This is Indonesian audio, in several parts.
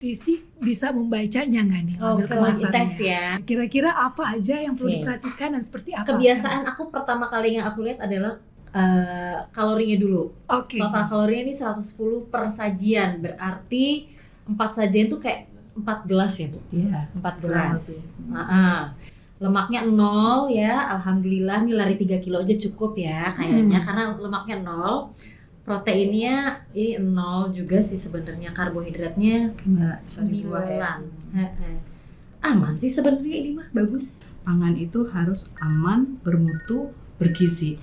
Sisi bisa membacanya nggak nih ngambil Oke, kemasannya? tes ya. Kira-kira apa aja yang perlu Oke. diperhatikan dan seperti apa? Kebiasaan aku pertama kali yang aku lihat adalah kalorinya dulu. Oke. Total kalorinya ini 110 per sajian, berarti 4 sajian tuh kayak 4 gelas ya Bu? Iya. 4 kurang gelas. lebih. Lemaknya 0 ya, alhamdulillah nih lari 3 kilo aja cukup ya kayaknya karena lemaknya 0. Proteinnya ini 0 juga sih sebenarnya, karbohidratnya Enggak, dari 9. buah ya. Aman sih sebenarnya ini mah, bagus. Pangan itu harus aman, bermutu, bergizi.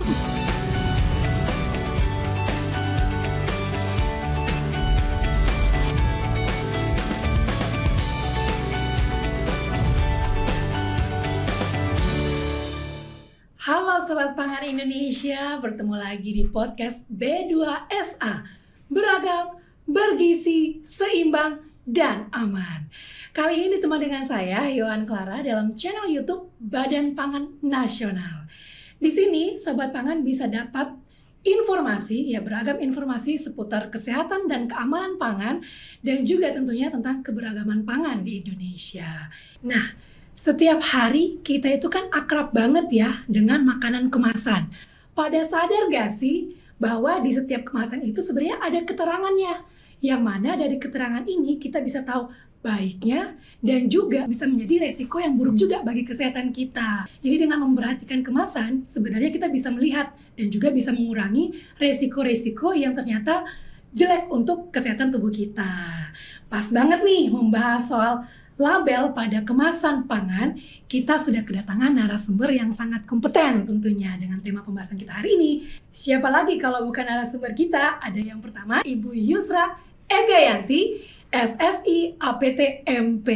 Halo Sobat Pangan Indonesia, bertemu lagi di podcast B2SA. Beragam, bergizi, seimbang, dan aman. Kali ini ditemani dengan saya, Yohan Clara, dalam channel YouTube Badan Pangan Nasional. Di sini, Sobat Pangan bisa dapat informasi, ya beragam informasi seputar kesehatan dan keamanan pangan, dan juga tentunya tentang keberagaman pangan di Indonesia. Nah, setiap hari kita itu kan akrab banget ya dengan makanan kemasan. Pada sadar gak sih bahwa di setiap kemasan itu sebenarnya ada keterangannya. Yang mana dari keterangan ini kita bisa tahu baiknya dan juga bisa menjadi resiko yang buruk juga bagi kesehatan kita. Jadi dengan memperhatikan kemasan, sebenarnya kita bisa melihat dan juga bisa mengurangi resiko-resiko yang ternyata jelek untuk kesehatan tubuh kita. Pas banget nih membahas soal label pada kemasan pangan, kita sudah kedatangan narasumber yang sangat kompeten tentunya dengan tema pembahasan kita hari ini. Siapa lagi kalau bukan narasumber kita? Ada yang pertama, Ibu Yusra Egayanti, SSI APT MP.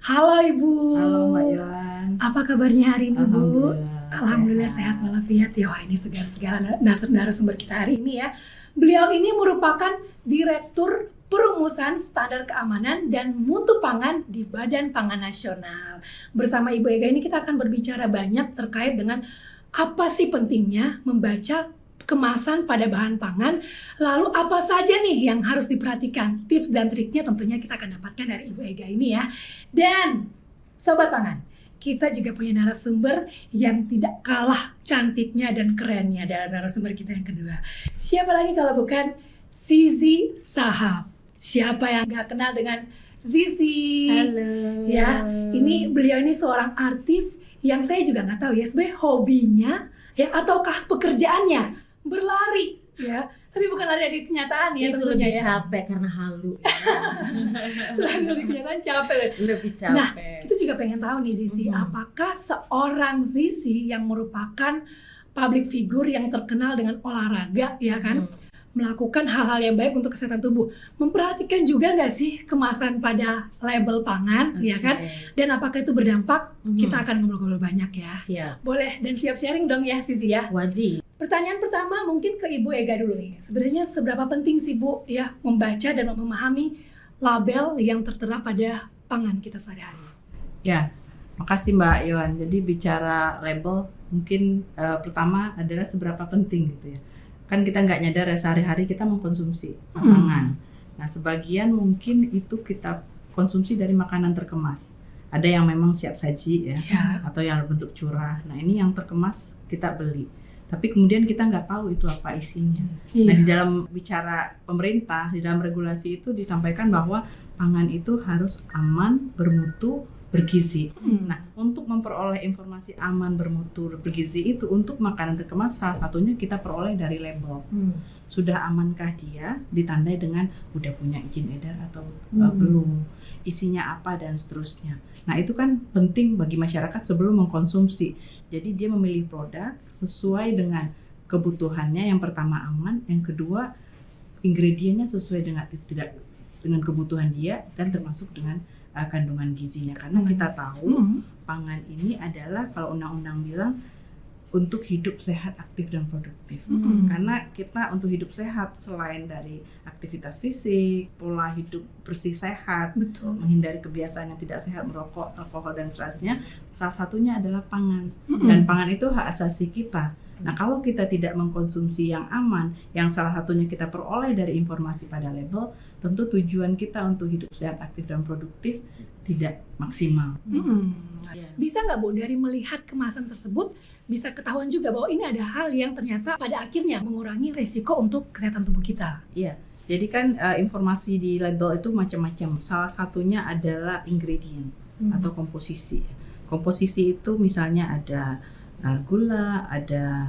Halo Ibu. Halo Mbak Yohan. Apa kabarnya hari ini Bu? Alhamdulillah Sehat walafiat ya. Wah, ini segar-segar narasumber kita hari ini ya. Beliau ini merupakan Direktur Perumusan Standar Keamanan dan Mutu Pangan di Badan Pangan Nasional. Bersama Ibu Ega ini kita akan berbicara banyak terkait dengan apa sih pentingnya membaca kemasan pada bahan pangan, lalu apa saja nih yang harus diperhatikan. Tips dan triknya tentunya kita akan dapatkan dari Ibu Ega ini ya. Dan Sobat Pangan, kita juga punya narasumber yang tidak kalah cantiknya dan kerennya dari narasumber kita yang kedua. Siapa lagi kalau bukan Zizi Sahab. Siapa yang gak kenal dengan Zizi? Halo. Ya, ini beliau ini seorang artis yang saya juga nggak tahu ya sebenarnya hobinya ya ataukah pekerjaannya berlari ya. Tapi bukan lari dari kenyataan ya Itu tentunya lebih ya. capek karena halu. Lari dari kenyataan capek. Lebih capek. Nah, kita juga pengen tahu nih Zizi, apakah seorang Zizi yang merupakan public figure yang terkenal dengan olahraga ya kan? Melakukan hal-hal yang baik untuk kesehatan tubuh, memperhatikan juga nggak sih kemasan pada label pangan, ya kan? Dan apakah itu berdampak? Kita akan ngobrol-ngobrol banyak ya. Siap. Boleh dan siap sharing dong ya, Zizi ya. Wajib. Pertanyaan pertama mungkin ke Ibu Ega dulu nih. Sebenarnya seberapa penting sih Bu ya membaca dan memahami label yang tertera pada pangan kita sehari-hari? Ya, makasih Mbak Yohan. Jadi bicara label mungkin pertama adalah seberapa penting gitu ya. Kan kita nggak nyadar ya sehari-hari kita mengkonsumsi makanan. Nah, sebagian mungkin itu kita konsumsi dari makanan terkemas. Ada yang memang siap saji ya, atau yang bentuk curah. Nah, ini yang terkemas kita beli. Tapi kemudian kita nggak tahu itu apa isinya. Nah, di dalam bicara pemerintah, di dalam regulasi itu disampaikan bahwa pangan itu harus aman, bermutu, bergizi. Nah, untuk memperoleh informasi aman, bermutu, bergizi itu untuk makanan terkemas salah satunya kita peroleh dari label. Sudah amankah dia, ditandai dengan udah punya izin edar atau belum, isinya apa dan seterusnya. Nah, itu kan penting bagi masyarakat sebelum mengkonsumsi. Jadi dia memilih produk sesuai dengan kebutuhannya. Yang pertama aman, yang kedua ingredientnya sesuai dengan kebutuhan dia dan termasuk dengan kandungan gizinya, karena kita tahu pangan ini adalah kalau undang-undang bilang untuk hidup sehat, aktif dan produktif. Karena kita untuk hidup sehat selain dari aktivitas fisik, pola hidup bersih sehat, menghindari kebiasaan yang tidak sehat, merokok, alkohol dan seterusnya, salah satunya adalah pangan. Dan pangan itu hak asasi kita. Nah, kalau kita tidak mengkonsumsi yang aman, yang salah satunya kita peroleh dari informasi pada label, tentu tujuan kita untuk hidup sehat, aktif, dan produktif tidak maksimal. Bisa nggak Bu, dari melihat kemasan tersebut bisa ketahuan juga bahwa ini ada hal yang ternyata pada akhirnya mengurangi resiko untuk kesehatan tubuh kita? Iya, jadi kan informasi di label itu macam-macam. Salah satunya adalah ingredient atau komposisi. Komposisi itu misalnya ada gula, ada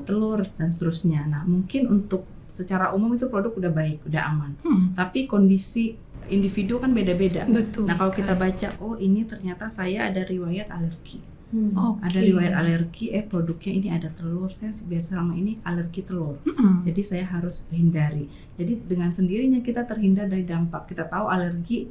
telur, dan seterusnya. Nah, mungkin untuk secara umum itu produk udah baik, udah aman. Tapi kondisi individu kan beda-beda. Betul. Nah, kalau sekali. kita baca, oh ini ternyata saya ada riwayat alergi. Oke. Ada riwayat alergi, produknya ini ada telur. Saya biasa selama ini alergi telur. Jadi saya harus hindari. Jadi dengan sendirinya kita terhindar dari dampak. Kita tahu alergi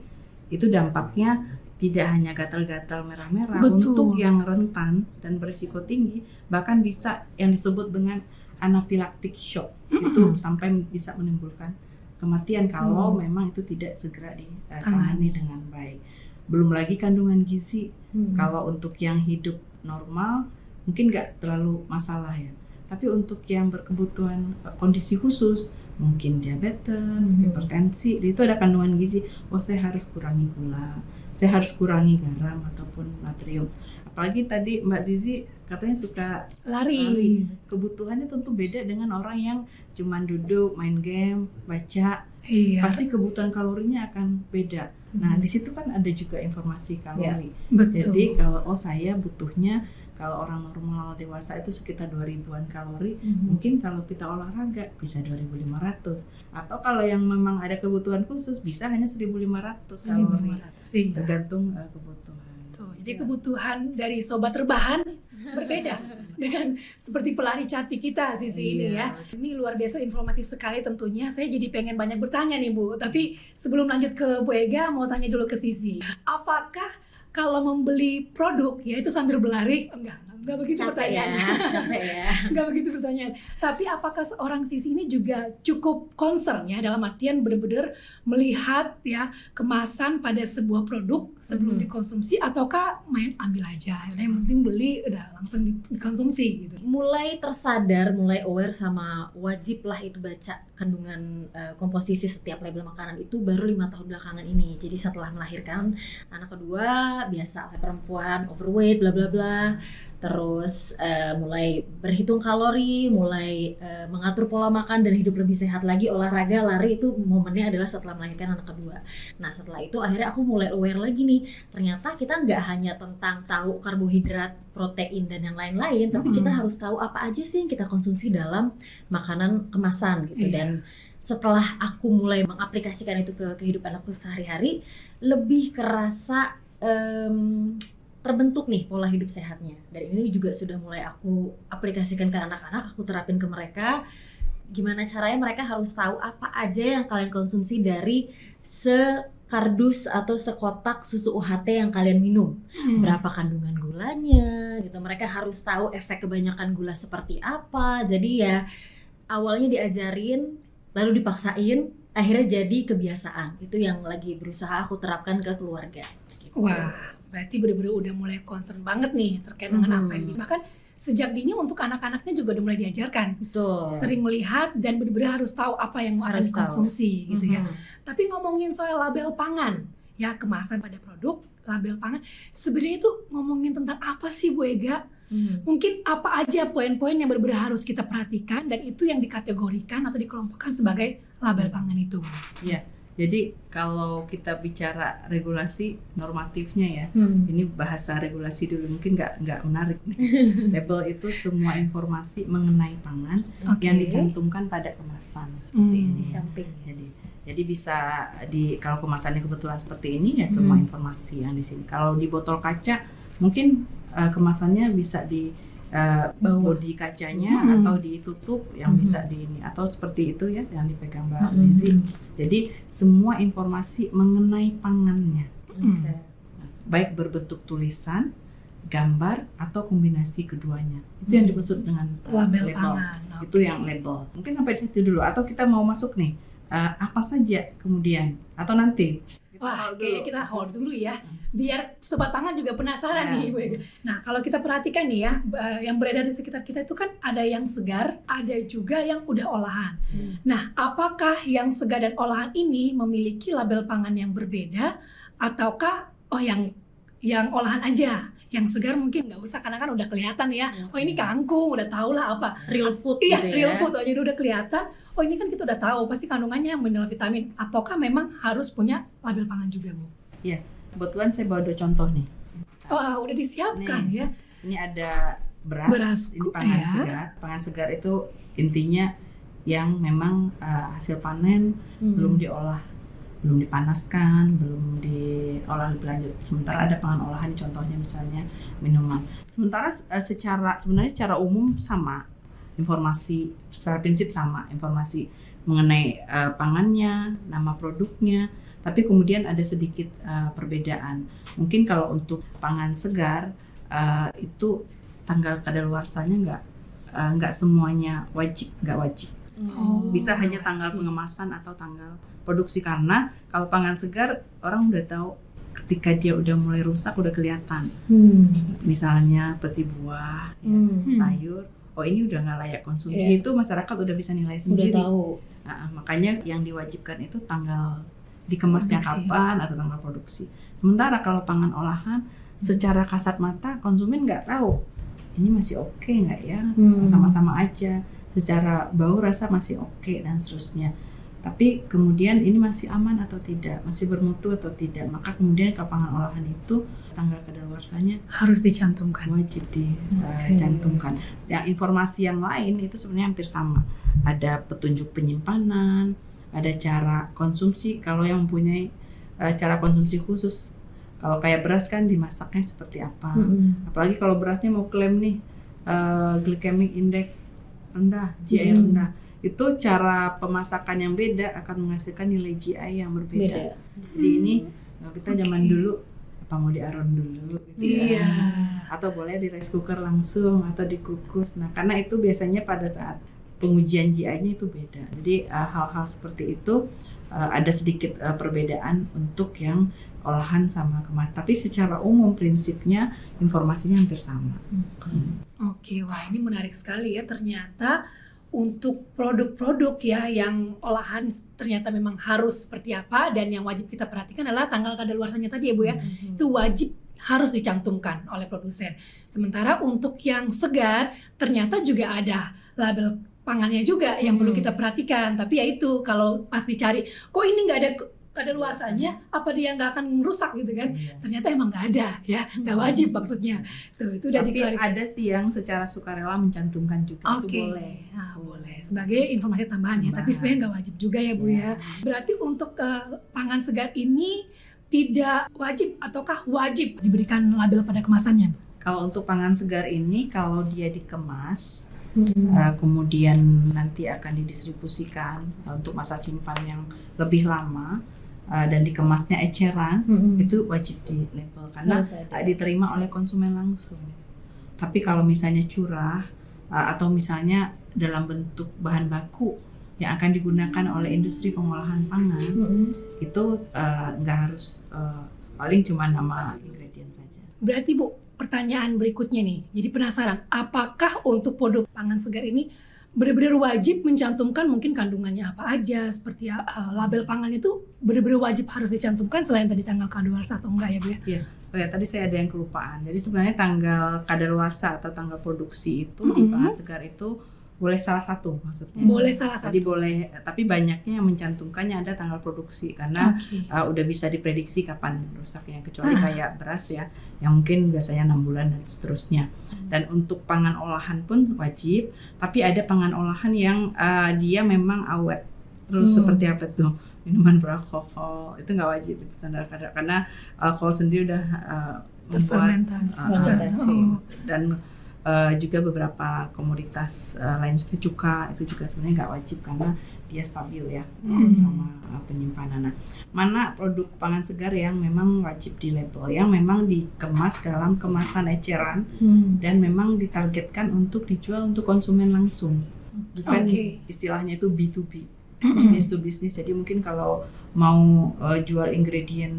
itu dampaknya tidak hanya gatal-gatal merah-merah. Betul. Untuk yang rentan dan berisiko tinggi, bahkan bisa yang disebut dengan anaphylactic shock. Itu sampai bisa menimbulkan kematian kalau memang itu tidak segera ditangani dengan baik. Belum lagi kandungan gizi. Kalau untuk yang hidup normal mungkin nggak terlalu masalah ya. Tapi untuk yang berkebutuhan kondisi khusus, mungkin diabetes, hipertensi, itu ada kandungan gizi. Oh, saya harus kurangi gula, saya harus kurangi garam ataupun natrium. Apalagi tadi Mbak Zizi katanya suka Lari. Kebutuhannya tentu beda dengan orang yang cuman duduk, main game, baca. Iya. Pasti kebutuhan kalorinya akan beda. Nah, di situ kan ada juga informasi kalori. Betul. Jadi kalau saya butuhnya, kalau orang normal dewasa itu sekitar 2000-an kalori, mungkin kalau kita olahraga bisa 2500. Atau kalau yang memang ada kebutuhan khusus bisa hanya 1500 kalori. 1500, iya. Tergantung kebutuhan. Tuh, jadi kebutuhan dari sobat rebahan berbeda dengan seperti pelari cantik kita Sisi ini ya. Ini luar biasa informatif sekali tentunya. Saya jadi pengen banyak bertanya nih Bu. Tapi sebelum lanjut ke Bu Ega, mau tanya dulu ke Sisi. Apakah kalau membeli produk ya itu sambil berlari? Enggak begitu pertanyaannya. Capek ya. Enggak begitu pertanyaan. Tapi apakah seorang Sisi ini juga cukup concern ya, dalam artian benar-benar melihat ya kemasan pada sebuah produk sebelum dikonsumsi, ataukah main ambil aja, yang penting beli udah langsung dikonsumsi gitu? Mulai tersadar, mulai aware sama wajib lah itu baca kandungan komposisi setiap label makanan itu baru 5 tahun belakangan ini. Jadi setelah melahirkan anak kedua, biasa lah perempuan overweight bla bla bla, terus mulai berhitung kalori, mulai mengatur pola makan dan hidup lebih sehat lagi, olahraga, lari, itu momennya adalah setelah melahirkan anak kedua. Nah, setelah itu akhirnya aku mulai aware lagi nih, ternyata kita nggak hanya tentang tahu karbohidrat, protein dan yang lain-lain, tapi kita harus tahu apa aja sih yang kita konsumsi dalam makanan kemasan gitu. Dan setelah aku mulai mengaplikasikan itu ke kehidupan aku sehari-hari, lebih kerasa terbentuk nih pola hidup sehatnya. Dan ini juga sudah mulai aku aplikasikan ke anak-anak, aku terapin ke mereka. Gimana caranya mereka harus tahu apa aja yang kalian konsumsi dari sekardus atau sekotak susu UHT yang kalian minum. Berapa kandungan gulanya gitu. Mereka harus tahu efek kebanyakan gula seperti apa. Jadi ya awalnya diajarin, lalu dipaksain, akhirnya jadi kebiasaan. Itu yang lagi berusaha aku terapkan ke keluarga gitu. Wah, berarti benar-benar udah mulai concern banget nih terkait dengan apa yang bahkan sejak dini untuk anak-anaknya juga udah mulai diajarkan. Betul. Sering melihat dan benar-benar harus tahu apa yang mau akan dikonsumsi gitu ya. Tapi ngomongin soal label pangan, ya kemasan pada produk, label pangan, sebenarnya itu ngomongin tentang apa sih Bu Ega? Mungkin apa aja poin-poin yang benar-benar harus kita perhatikan dan itu yang dikategorikan atau dikelompokkan sebagai label pangan itu? Iya. Jadi kalau kita bicara regulasi normatifnya ya, ini bahasa regulasi dulu, mungkin nggak menarik nih. Label itu semua informasi mengenai pangan yang dicantumkan pada kemasan seperti ini. Di samping. Jadi bisa kalau kemasannya kebetulan seperti ini ya semua informasi yang di sini. Kalau di botol kaca mungkin kemasannya bisa di bodi kacanya atau ditutup yang bisa di ini, atau seperti itu ya yang dipegang Mbak Zizi. Jadi semua informasi mengenai pangannya, baik berbentuk tulisan, gambar atau kombinasi keduanya, itu yang dimaksud dengan label pangan. Itu yang label. Mungkin sampai di situ dulu, atau kita mau masuk nih apa saja kemudian atau nanti. Wah, Hold kayaknya dulu. kita hold dulu ya, biar sobat pangan juga penasaran Ya. nih Bu Ega. Nah, kalau kita perhatikan nih ya, yang beredar di sekitar kita itu kan ada yang segar, ada juga yang udah olahan. Nah, apakah yang segar dan olahan ini memiliki label pangan yang berbeda, ataukah yang olahan aja? Yang segar mungkin nggak usah karena kan udah kelihatan ya. Oh ini kangkung, udah tau lah apa. Real food Iya, gitu ya. real food aja udah kelihatan. Oh ini kan kita udah tahu pasti kandungannya mineral vitamin. Ataukah memang harus punya label pangan juga Bu? Kebetulan saya bawa 2 contoh nih. Oh udah disiapkan Nih. ya. Ini ada beras, Beras, ini pangan ya. segar. Pangan segar itu intinya yang memang hasil panen belum diolah, belum dipanaskan, belum diolah lebih lanjut. Sementara ada pangan olahan, contohnya misalnya minuman. Sementara sebenarnya secara umum sama, informasi secara prinsip sama, informasi mengenai pangannya, nama produknya. Tapi kemudian ada sedikit perbedaan. Mungkin kalau untuk pangan segar itu tanggal kadaluarsanya nggak semuanya nggak wajib. Oh, Bisa hanya tanggal wajib. pengemasan atau tanggal produksi, karena kalau pangan segar orang udah tahu ketika dia udah mulai rusak udah kelihatan. Misalnya seperti buah, ya, sayur. Oh ini udah nggak layak konsumsi, itu masyarakat udah bisa nilai Udah sendiri. tahu. Nah, makanya yang diwajibkan itu tanggal dikemasnya Produksi. kapan atau tanggal produksi. Sementara kalau pangan olahan secara kasat mata konsumen nggak tahu ini masih oke nggak ya, sama-sama aja. Secara bau rasa masih oke dan seterusnya. Tapi kemudian ini masih aman atau tidak, masih bermutu atau tidak. Maka kemudian kalau pangan olahan itu tanggal kadaluarsanya Harus dicantumkan. wajib dicantumkan. Yang informasi yang lain itu sebenarnya hampir sama. Ada petunjuk penyimpanan, ada cara konsumsi. Kalau yang mempunyai cara konsumsi khusus, kalau kayak beras kan dimasaknya seperti apa. Apalagi kalau berasnya mau klaim nih glycemic index rendah, GI rendah. Itu cara pemasakan yang beda akan menghasilkan nilai GI yang berbeda. Beda. Jadi ini kita zaman dulu apa mau diaron dulu gitu ya. Iya. Atau boleh di rice cooker langsung atau dikukus. Nah, karena itu biasanya pada saat pengujian GI-nya itu beda. Jadi hal-hal seperti itu ada sedikit perbedaan untuk yang olahan sama kemas. Tapi secara umum prinsipnya informasinya hampir sama. Oke, wah ini menarik sekali ya. Ternyata untuk produk-produk ya yang olahan ternyata memang harus seperti apa, dan yang wajib kita perhatikan adalah tanggal kadaluarsanya tadi ya Bu ya. Itu wajib harus dicantumkan oleh produsen. Sementara untuk yang segar ternyata juga ada label pangannya juga yang perlu kita perhatikan. Tapi ya itu kalau pas dicari, kok ini nggak ada kadaluarsanya, apa dia nggak akan rusak gitu kan? Ternyata emang nggak ada ya, nggak wajib maksudnya. Tuh itu udah Tapi diklarifikasi. ada sih yang secara sukarela mencantumkan juga. Itu Oke, boleh. nah, boleh sebagai informasi tambahan ya. Tapi Tambahan. sebenarnya nggak wajib juga ya Bu ya. Berarti untuk pangan segar ini tidak wajib ataukah wajib diberikan label pada kemasannya? Kalau untuk pangan segar ini, kalau dia dikemas, kemudian nanti akan didistribusikan untuk masa simpan yang lebih lama, dan dikemasnya eceran, itu wajib di label karena Harus ada. diterima oleh konsumen langsung. Tapi kalau misalnya curah atau misalnya dalam bentuk bahan baku yang akan digunakan oleh industri pengolahan pangan, itu nggak harus, paling cuma nama ingredient saja. Berarti Bu, pertanyaan berikutnya nih. Jadi penasaran, apakah untuk produk pangan segar ini benar-benar wajib mencantumkan mungkin kandungannya apa aja, seperti label pangan itu benar-benar wajib harus dicantumkan selain tadi tanggal kadaluarsa atau enggak ya Bu ya? Oh ya, tadi saya ada yang kelupaan. Jadi sebenarnya tanggal kadaluarsa atau tanggal produksi itu di pangan segar itu boleh salah satu maksudnya. Boleh salah satu. Tadi boleh, tapi banyaknya yang mencantumkannya ada tanggal produksi karena Oke. udah bisa diprediksi kapan rusaknya, kecuali kayak beras ya yang mungkin biasanya 6 bulan dan seterusnya. Dan untuk pangan olahan pun wajib, tapi ada pangan olahan yang dia memang awet terus seperti apa tuh, minuman beralkohol itu nggak wajib, itu tanda karena alkohol sendiri udah membuat Terfermentasi. Oh. dan juga beberapa komoditas lain seperti cuka itu juga sebenarnya nggak wajib karena dia stabil ya sama penyimpanan. Nah, mana produk pangan segar yang memang wajib di label, yang memang dikemas dalam kemasan eceran dan memang ditargetkan untuk dijual untuk konsumen langsung, bukan Oke. istilahnya itu B2B. bisnis to bisnis. Jadi mungkin kalau mau jual ingredient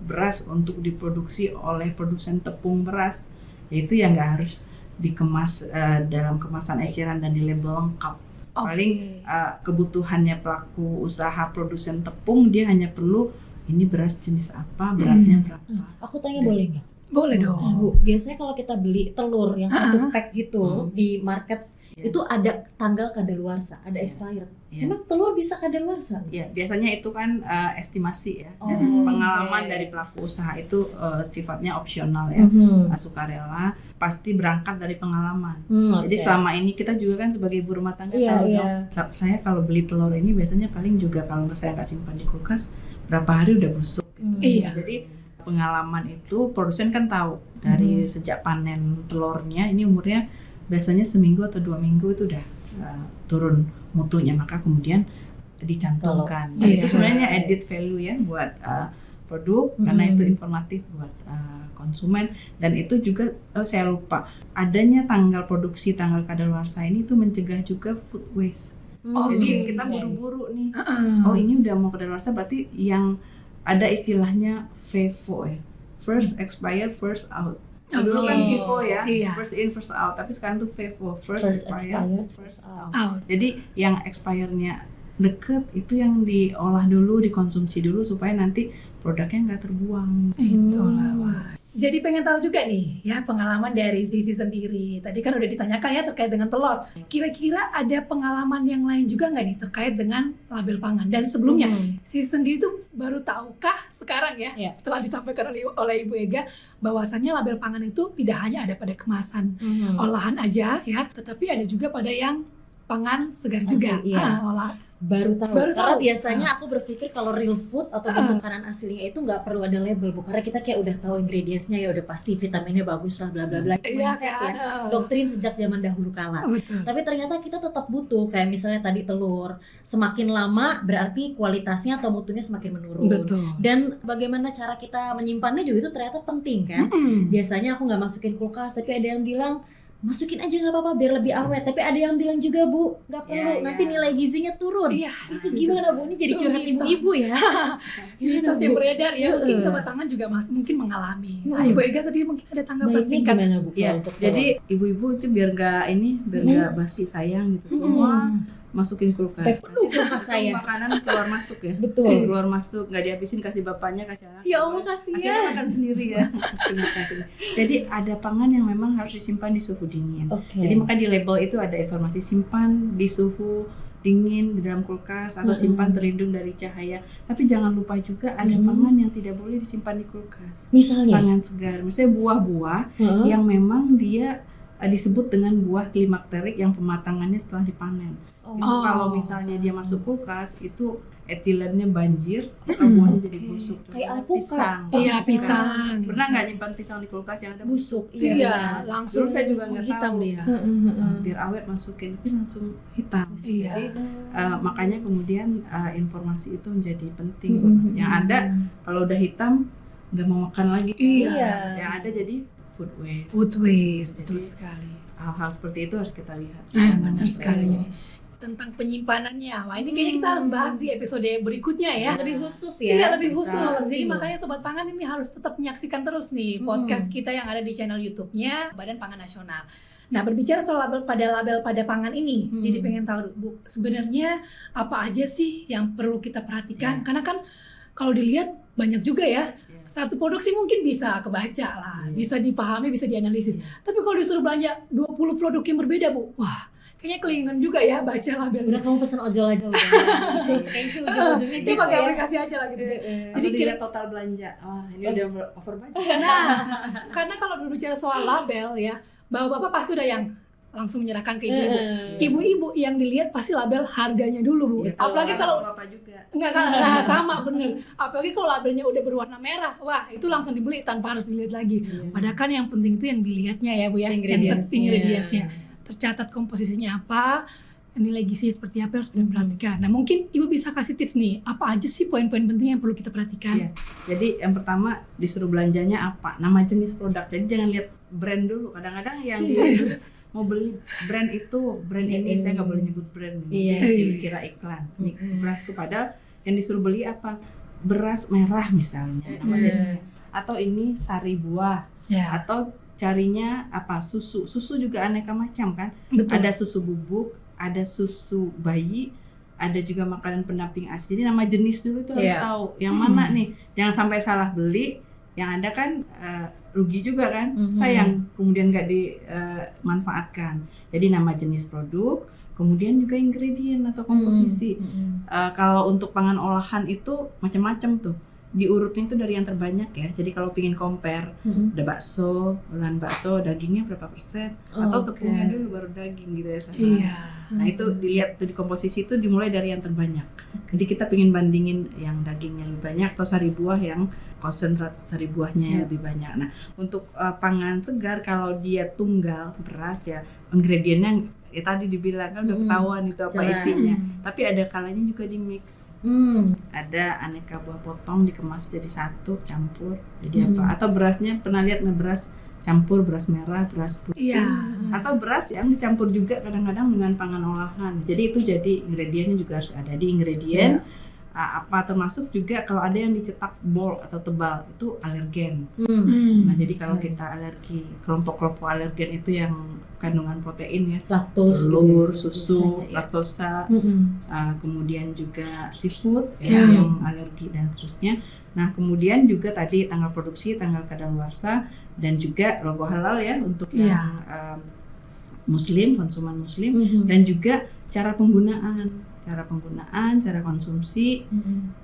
beras untuk diproduksi oleh produsen tepung beras, itu ya nggak harus dikemas dalam kemasan eceran dan di label lengkap. Paling kebutuhannya pelaku usaha produsen tepung, dia hanya perlu ini beras jenis apa, beratnya berapa. Aku tanya boleh nggak? Boleh dong. Bu, biasanya kalau kita beli telur yang satu pack gitu di market, itu ada tanggal kadaluarsa, ada expired. Emang telur bisa kadaluarsa? Ya, biasanya itu kan estimasi ya. Dan pengalaman dari pelaku usaha itu sifatnya opsional ya, sukarela, pasti berangkat dari pengalaman. Jadi selama ini kita juga kan sebagai ibu rumah tangga tahu dong, saya kalau beli telur ini biasanya paling juga kalau saya nggak simpan di kulkas, berapa hari udah busuk. Gitu. Jadi pengalaman itu produsen kan tahu dari sejak panen telurnya, ini umurnya biasanya seminggu atau 2 minggu itu udah turun mutunya, maka kemudian dicantumkan. Itu sebenarnya added value ya buat produk, karena itu informatif buat konsumen. Dan itu juga saya lupa, adanya tanggal produksi, tanggal kadaluarsa ini itu mencegah juga food waste. Jadi kita buru-buru nih, oh ini udah mau kadaluarsa, berarti yang ada istilahnya FIFO ya, first expired first out. Dulu kan FIFO ya, first in first out, tapi sekarang tuh FIFO, first expired first out. Jadi yang expire-nya deket itu yang diolah dulu, dikonsumsi dulu supaya nanti produknya nggak terbuang. Itulah. Wah. Jadi pengen tahu juga nih ya pengalaman dari Zizi sendiri. Tadi kan udah ditanyakan ya terkait dengan telur. Kira-kira ada pengalaman yang lain juga nggak nih terkait dengan label pangan? Dan sebelumnya Zizi sendiri tuh baru tahukah sekarang ya setelah disampaikan oleh Ibu Ega bahwasannya label pangan itu tidak hanya ada pada kemasan olahan aja ya, tetapi ada juga pada yang pangan segar juga. Baru tahu. Biasanya aku berpikir kalau real food atau bentuk makanan aslinya itu nggak perlu ada label, Bu, karena kita kayak udah tahu ingredientsnya, ya udah pasti vitaminnya bagus lah, bla bla bla. Doktrin sejak zaman dahulu kala. Tapi ternyata kita tetap butuh, kayak misalnya tadi telur, semakin lama berarti kualitasnya atau mutunya semakin menurun. Dan bagaimana cara kita menyimpannya juga itu ternyata penting kan. Biasanya aku nggak masukin kulkas, tapi ada yang bilang masukin aja nggak apa-apa biar lebih awet, tapi ada yang bilang juga, Bu, nggak perlu, nanti nilai gizinya turun. Itu gimana, Bu? Ini jadi curhat ibu-ibu ya. Mitos yang beredar ya, mungkin sobat pangan juga masih mungkin mengalami. Ibu Ega sendiri mungkin ada tanggapan singkat. Gimana, Bu? Jadi ibu-ibu itu biar nggak basi sayang gitu, semua masukin kulkas. Makanan keluar masuk ya. Betul. Keluar masuk, nggak dihabisin, kasih bapaknya, kasih anak. Ya Allah, kasihan. Akhirnya makan sendiri ya. Jadi ada pangan yang memang harus disimpan di suhu dingin. Jadi maka di label itu ada informasi simpan di suhu dingin di dalam kulkas atau simpan terlindung dari cahaya. Tapi jangan lupa juga ada pangan yang tidak boleh disimpan di kulkas. Misalnya pangan segar, misalnya buah-buah yang memang dia disebut dengan buah klimakterik yang pematangannya setelah dipanen. Itu kalau misalnya dia masuk kulkas itu etilennya banjir, maka buahnya jadi busuk. Kayak alpukat. Pisang. Pernah nggak nyimpan pisang di kulkas yang ada busuk? Iya, langsung. Dulu saya juga nggak tahu. Biar awet masukin, tapi langsung hitam. Jadi makanya kemudian informasi itu menjadi penting. Yang ada kalau udah hitam nggak mau makan lagi. Yang ada jadi food waste. Betul sekali. Hal-hal seperti itu harus kita lihat. Benar sekali. Tentang penyimpanannya. Wah, ini kayaknya kita harus bahas di episode berikutnya ya. Lebih khusus ya. Iya, lebih khusus. Jadi makanya Sobat Pangan ini harus tetap menyaksikan terus nih podcast kita yang ada di channel YouTube-nya Badan Pangan Nasional. Nah, berbicara soal label pada pangan ini, jadi pengen tahu, Bu, sebenarnya apa aja sih yang perlu kita perhatikan? Karena kan kalau dilihat banyak juga ya. Satu produksi mungkin bisa kebaca lah, bisa dipahami, bisa dianalisis. Tapi kalau disuruh belanja 20 produk yang berbeda, Bu, wah, kayaknya kelingan juga ya baca label. Udah kamu pesen ojol aja udah. Kayaknya sih ujung-ujungnya dia pakai aplikasi aja lah gitu. Jadi kira total belanja. Ini udah over budget. Nah, karena kalau berbicara soal label ya, bapak-bapak pasti udah yang langsung menyerahkan ke ibu-ibu. Ibu-ibu yang dilihat pasti label harganya dulu, Bu. Apalagi kalau bapak juga. Enggak, sama bener. Apalagi kalau labelnya udah berwarna merah, wah itu langsung dibeli tanpa harus dilihat lagi. Padahal kan yang penting itu yang dilihatnya ya, Bu ya. Ingredientsnya. Tercatat komposisinya apa, nilai gizinya seperti apa, harus diperhatikan. Nah, mungkin Ibu bisa kasih tips nih, apa aja sih poin-poin penting yang perlu kita perhatikan? Jadi yang pertama disuruh belanjanya apa, nama jenis produk. Jadi jangan lihat brand dulu. Kadang-kadang yang mau beli brand itu, brand ini saya nggak boleh nyebut brand, Iya. kira iklan. Ini berasku, padahal yang disuruh beli apa? Beras merah misalnya, nama jenisnya. Atau ini sari buah, Ya, atau carinya apa? Susu juga aneka macam kan. betul. Ada susu bubuk, ada susu bayi, ada juga makanan pendamping ASI. Jadi nama jenis dulu itu harus Iya. tahu yang mana nih. Jangan sampai salah beli, yang ada kan rugi juga kan, sayang kemudian nggak dimanfaatkan. Jadi nama jenis produk, kemudian juga ingredient atau komposisi. Kalau untuk pangan olahan itu macam-macam tuh. Diurutnya itu dari yang terbanyak ya. Jadi kalau pingin compare, ada bakso, olahan bakso, dagingnya berapa persen, atau tepungnya dulu baru daging gitu ya. Iya. Nah itu dilihat tuh di komposisi itu dimulai dari yang terbanyak. Jadi kita pingin bandingin yang dagingnya lebih banyak atau sari buah yang konsentrat sari buahnya yang lebih banyak. Nah untuk pangan segar kalau dia tunggal beras ya, ingredientnya ya tadi dibilang kan udah ketahuan itu apa Jelas. isinya. Tapi ada kalanya juga di mix. Ada aneka buah potong dikemas jadi satu, campur jadi apa? Atau berasnya pernah lihat nggak, beras campur beras merah, beras putih, Iya. atau beras yang dicampur juga kadang-kadang dengan pangan olahan. Jadi itu jadi ingredientnya juga harus ada di ingredient. Apa termasuk juga kalau ada yang dicetak bold atau tebal itu alergen. Nah jadi kalau kita alergi, kelompok-kelompok alergen itu yang kandungan protein ya, Laktos, telur, gitu, susu, biasanya, ya. laktosa, kemudian juga seafood Ya. yang alergi dan seterusnya. Nah kemudian juga tadi tanggal produksi, tanggal kadaluarsa, dan juga logo halal ya untuk Ya. yang muslim, konsumen muslim, dan juga cara penggunaan, cara konsumsi.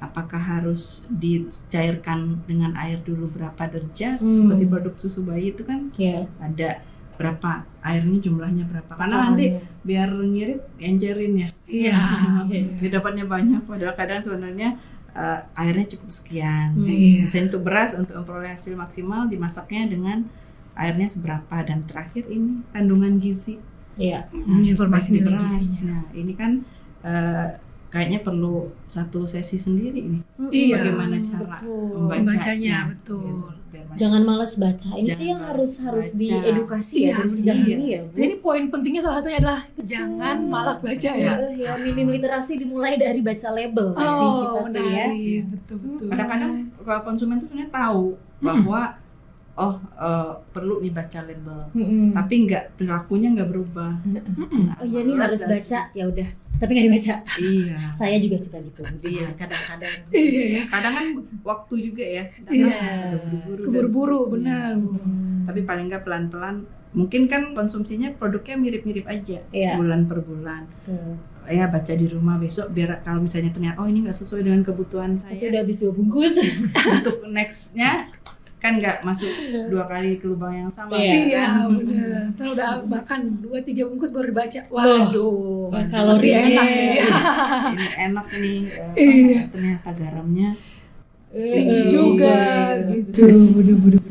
Apakah harus dicairkan dengan air dulu berapa derajat, seperti produk susu bayi itu kan Iya. ada berapa airnya, jumlahnya berapa, karena nanti biar ngirit encerin ya. Iya. Dapatnya banyak padahal kadang sebenarnya airnya cukup sekian. Iya. Misalnya untuk beras, untuk memperoleh hasil maksimal dimasaknya dengan airnya seberapa. Dan terakhir ini kandungan gizi. Iya. Informasi di nilai beras. gizinya. Nah ini kan kayaknya perlu satu sesi sendiri nih. Iya. Bagaimana cara Betul. Membacanya, betul. Biar masyarakat- Jangan malas baca. Ini sih Jangan yang harus malas baca. diedukasi Iya, ya dari sejak iya. dini ya, Bu. Jadi poin pentingnya salah satunya adalah jangan malas baca ya. Ya, minim literasi dimulai dari baca label nggak sih kita tuh ya. menarik. Betul-betul. Kadang-kadang kalau konsumen tuh sebenarnya tahu bahwa perlu dibaca label, tapi perilakunya nggak berubah. Oh iya nih Malas harus dan baca, ya udah. Tapi nggak dibaca. Iya. Saya juga suka gitu. Jujur Iya. kadang-kadang. Iya ya. Kadang kan waktu juga ya. Iya. Udah buru-buru. dan Keburu-buru, seterusnya. benar. Tapi paling nggak pelan-pelan. Mungkin kan konsumsinya produknya mirip-mirip aja, Iya. bulan per bulan. Tuh. Ya baca di rumah besok biar kalau misalnya ternyata ini nggak sesuai dengan kebutuhan Tapi saya, udah habis 2 bungkus. untuk nextnya kan nggak masuk 2 kali ke lubang yang sama. Iya. Iya, benar. Ntar udah makan 2-3 bungkus baru dibaca. Waduh. Waduh, kalorinya Tapi enak sih. Ini enak nih, Iya. ternyata garamnya Tinggi Iya. juga Iya. gitu. Bener-bener.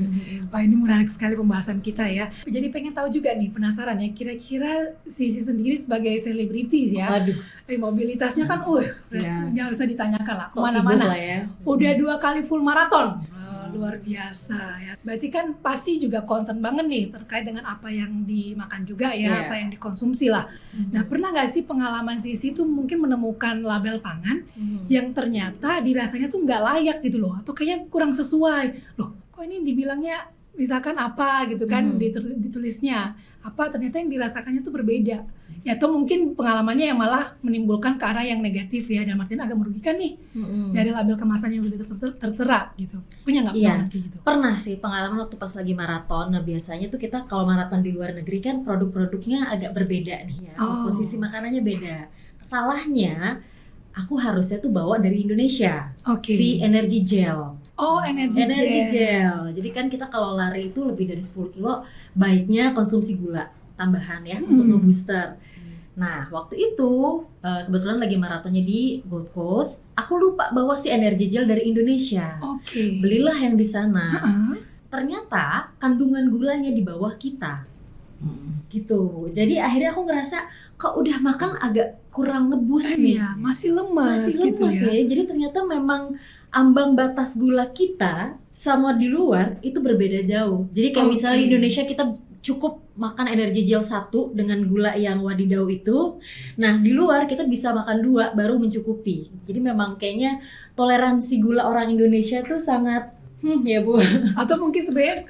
Wah ini menarik sekali pembahasan kita ya. Jadi pengen tahu juga nih, penasaran ya, kira-kira Sisi sendiri sebagai selebritis ya, Waduh, mobilitasnya kan, Iya. nggak usah ditanyakan lah, sok sibuk kemana-mana. lah ya. Udah 2 kali full maraton. Luar biasa ya. Berarti kan pasti juga concern banget nih terkait dengan apa yang dimakan juga ya, Iya. apa yang dikonsumsi lah. Nah pernah nggak sih pengalaman Sisi tuh mungkin menemukan label pangan yang ternyata dirasanya tuh nggak layak gitu loh, atau kayaknya kurang sesuai loh, kok ini dibilangnya misalkan apa gitu kan, ditulisnya apa, ternyata yang dirasakannya tuh berbeda ya, atau mungkin pengalamannya yang malah menimbulkan ke arah yang negatif ya, dan artinya agak merugikan nih dari label kemasan yang udah tertera gitu. Punya nggak Iya. pengalaman kayak gitu? Pernah sih pengalaman waktu pas lagi maraton. Nah biasanya tuh kita kalau maraton di luar negeri kan produk-produknya agak berbeda nih ya. Oh. Posisi makanannya beda. Salahnya aku harusnya tuh bawa dari Indonesia Oke. si energy gel. Oh, energy gel. Jadi kan kita kalau lari itu lebih dari 10 kilo baiknya konsumsi gula tambahan ya untuk nge-booster. Nah waktu itu kebetulan lagi maratonnya di Gold Coast, aku lupa bawa si energy gel dari Indonesia. Oke. Belilah yang di sana. Heeh. Ternyata kandungan gulanya di bawah kita gitu. Jadi akhirnya aku ngerasa kok udah makan agak kurang ngebus nih. Iya, masih lemas Masih gitu lemas ya. Jadi ternyata memang ambang batas gula kita sama di luar itu berbeda jauh. Jadi kayak misalnya di Oke. Indonesia kita cukup makan energi gel 1 dengan gula yang wadidaw itu. Nah, di luar kita bisa makan 2 baru mencukupi. Jadi memang kayaknya toleransi gula orang Indonesia tuh sangat ya Bu. Atau mungkin sebenarnya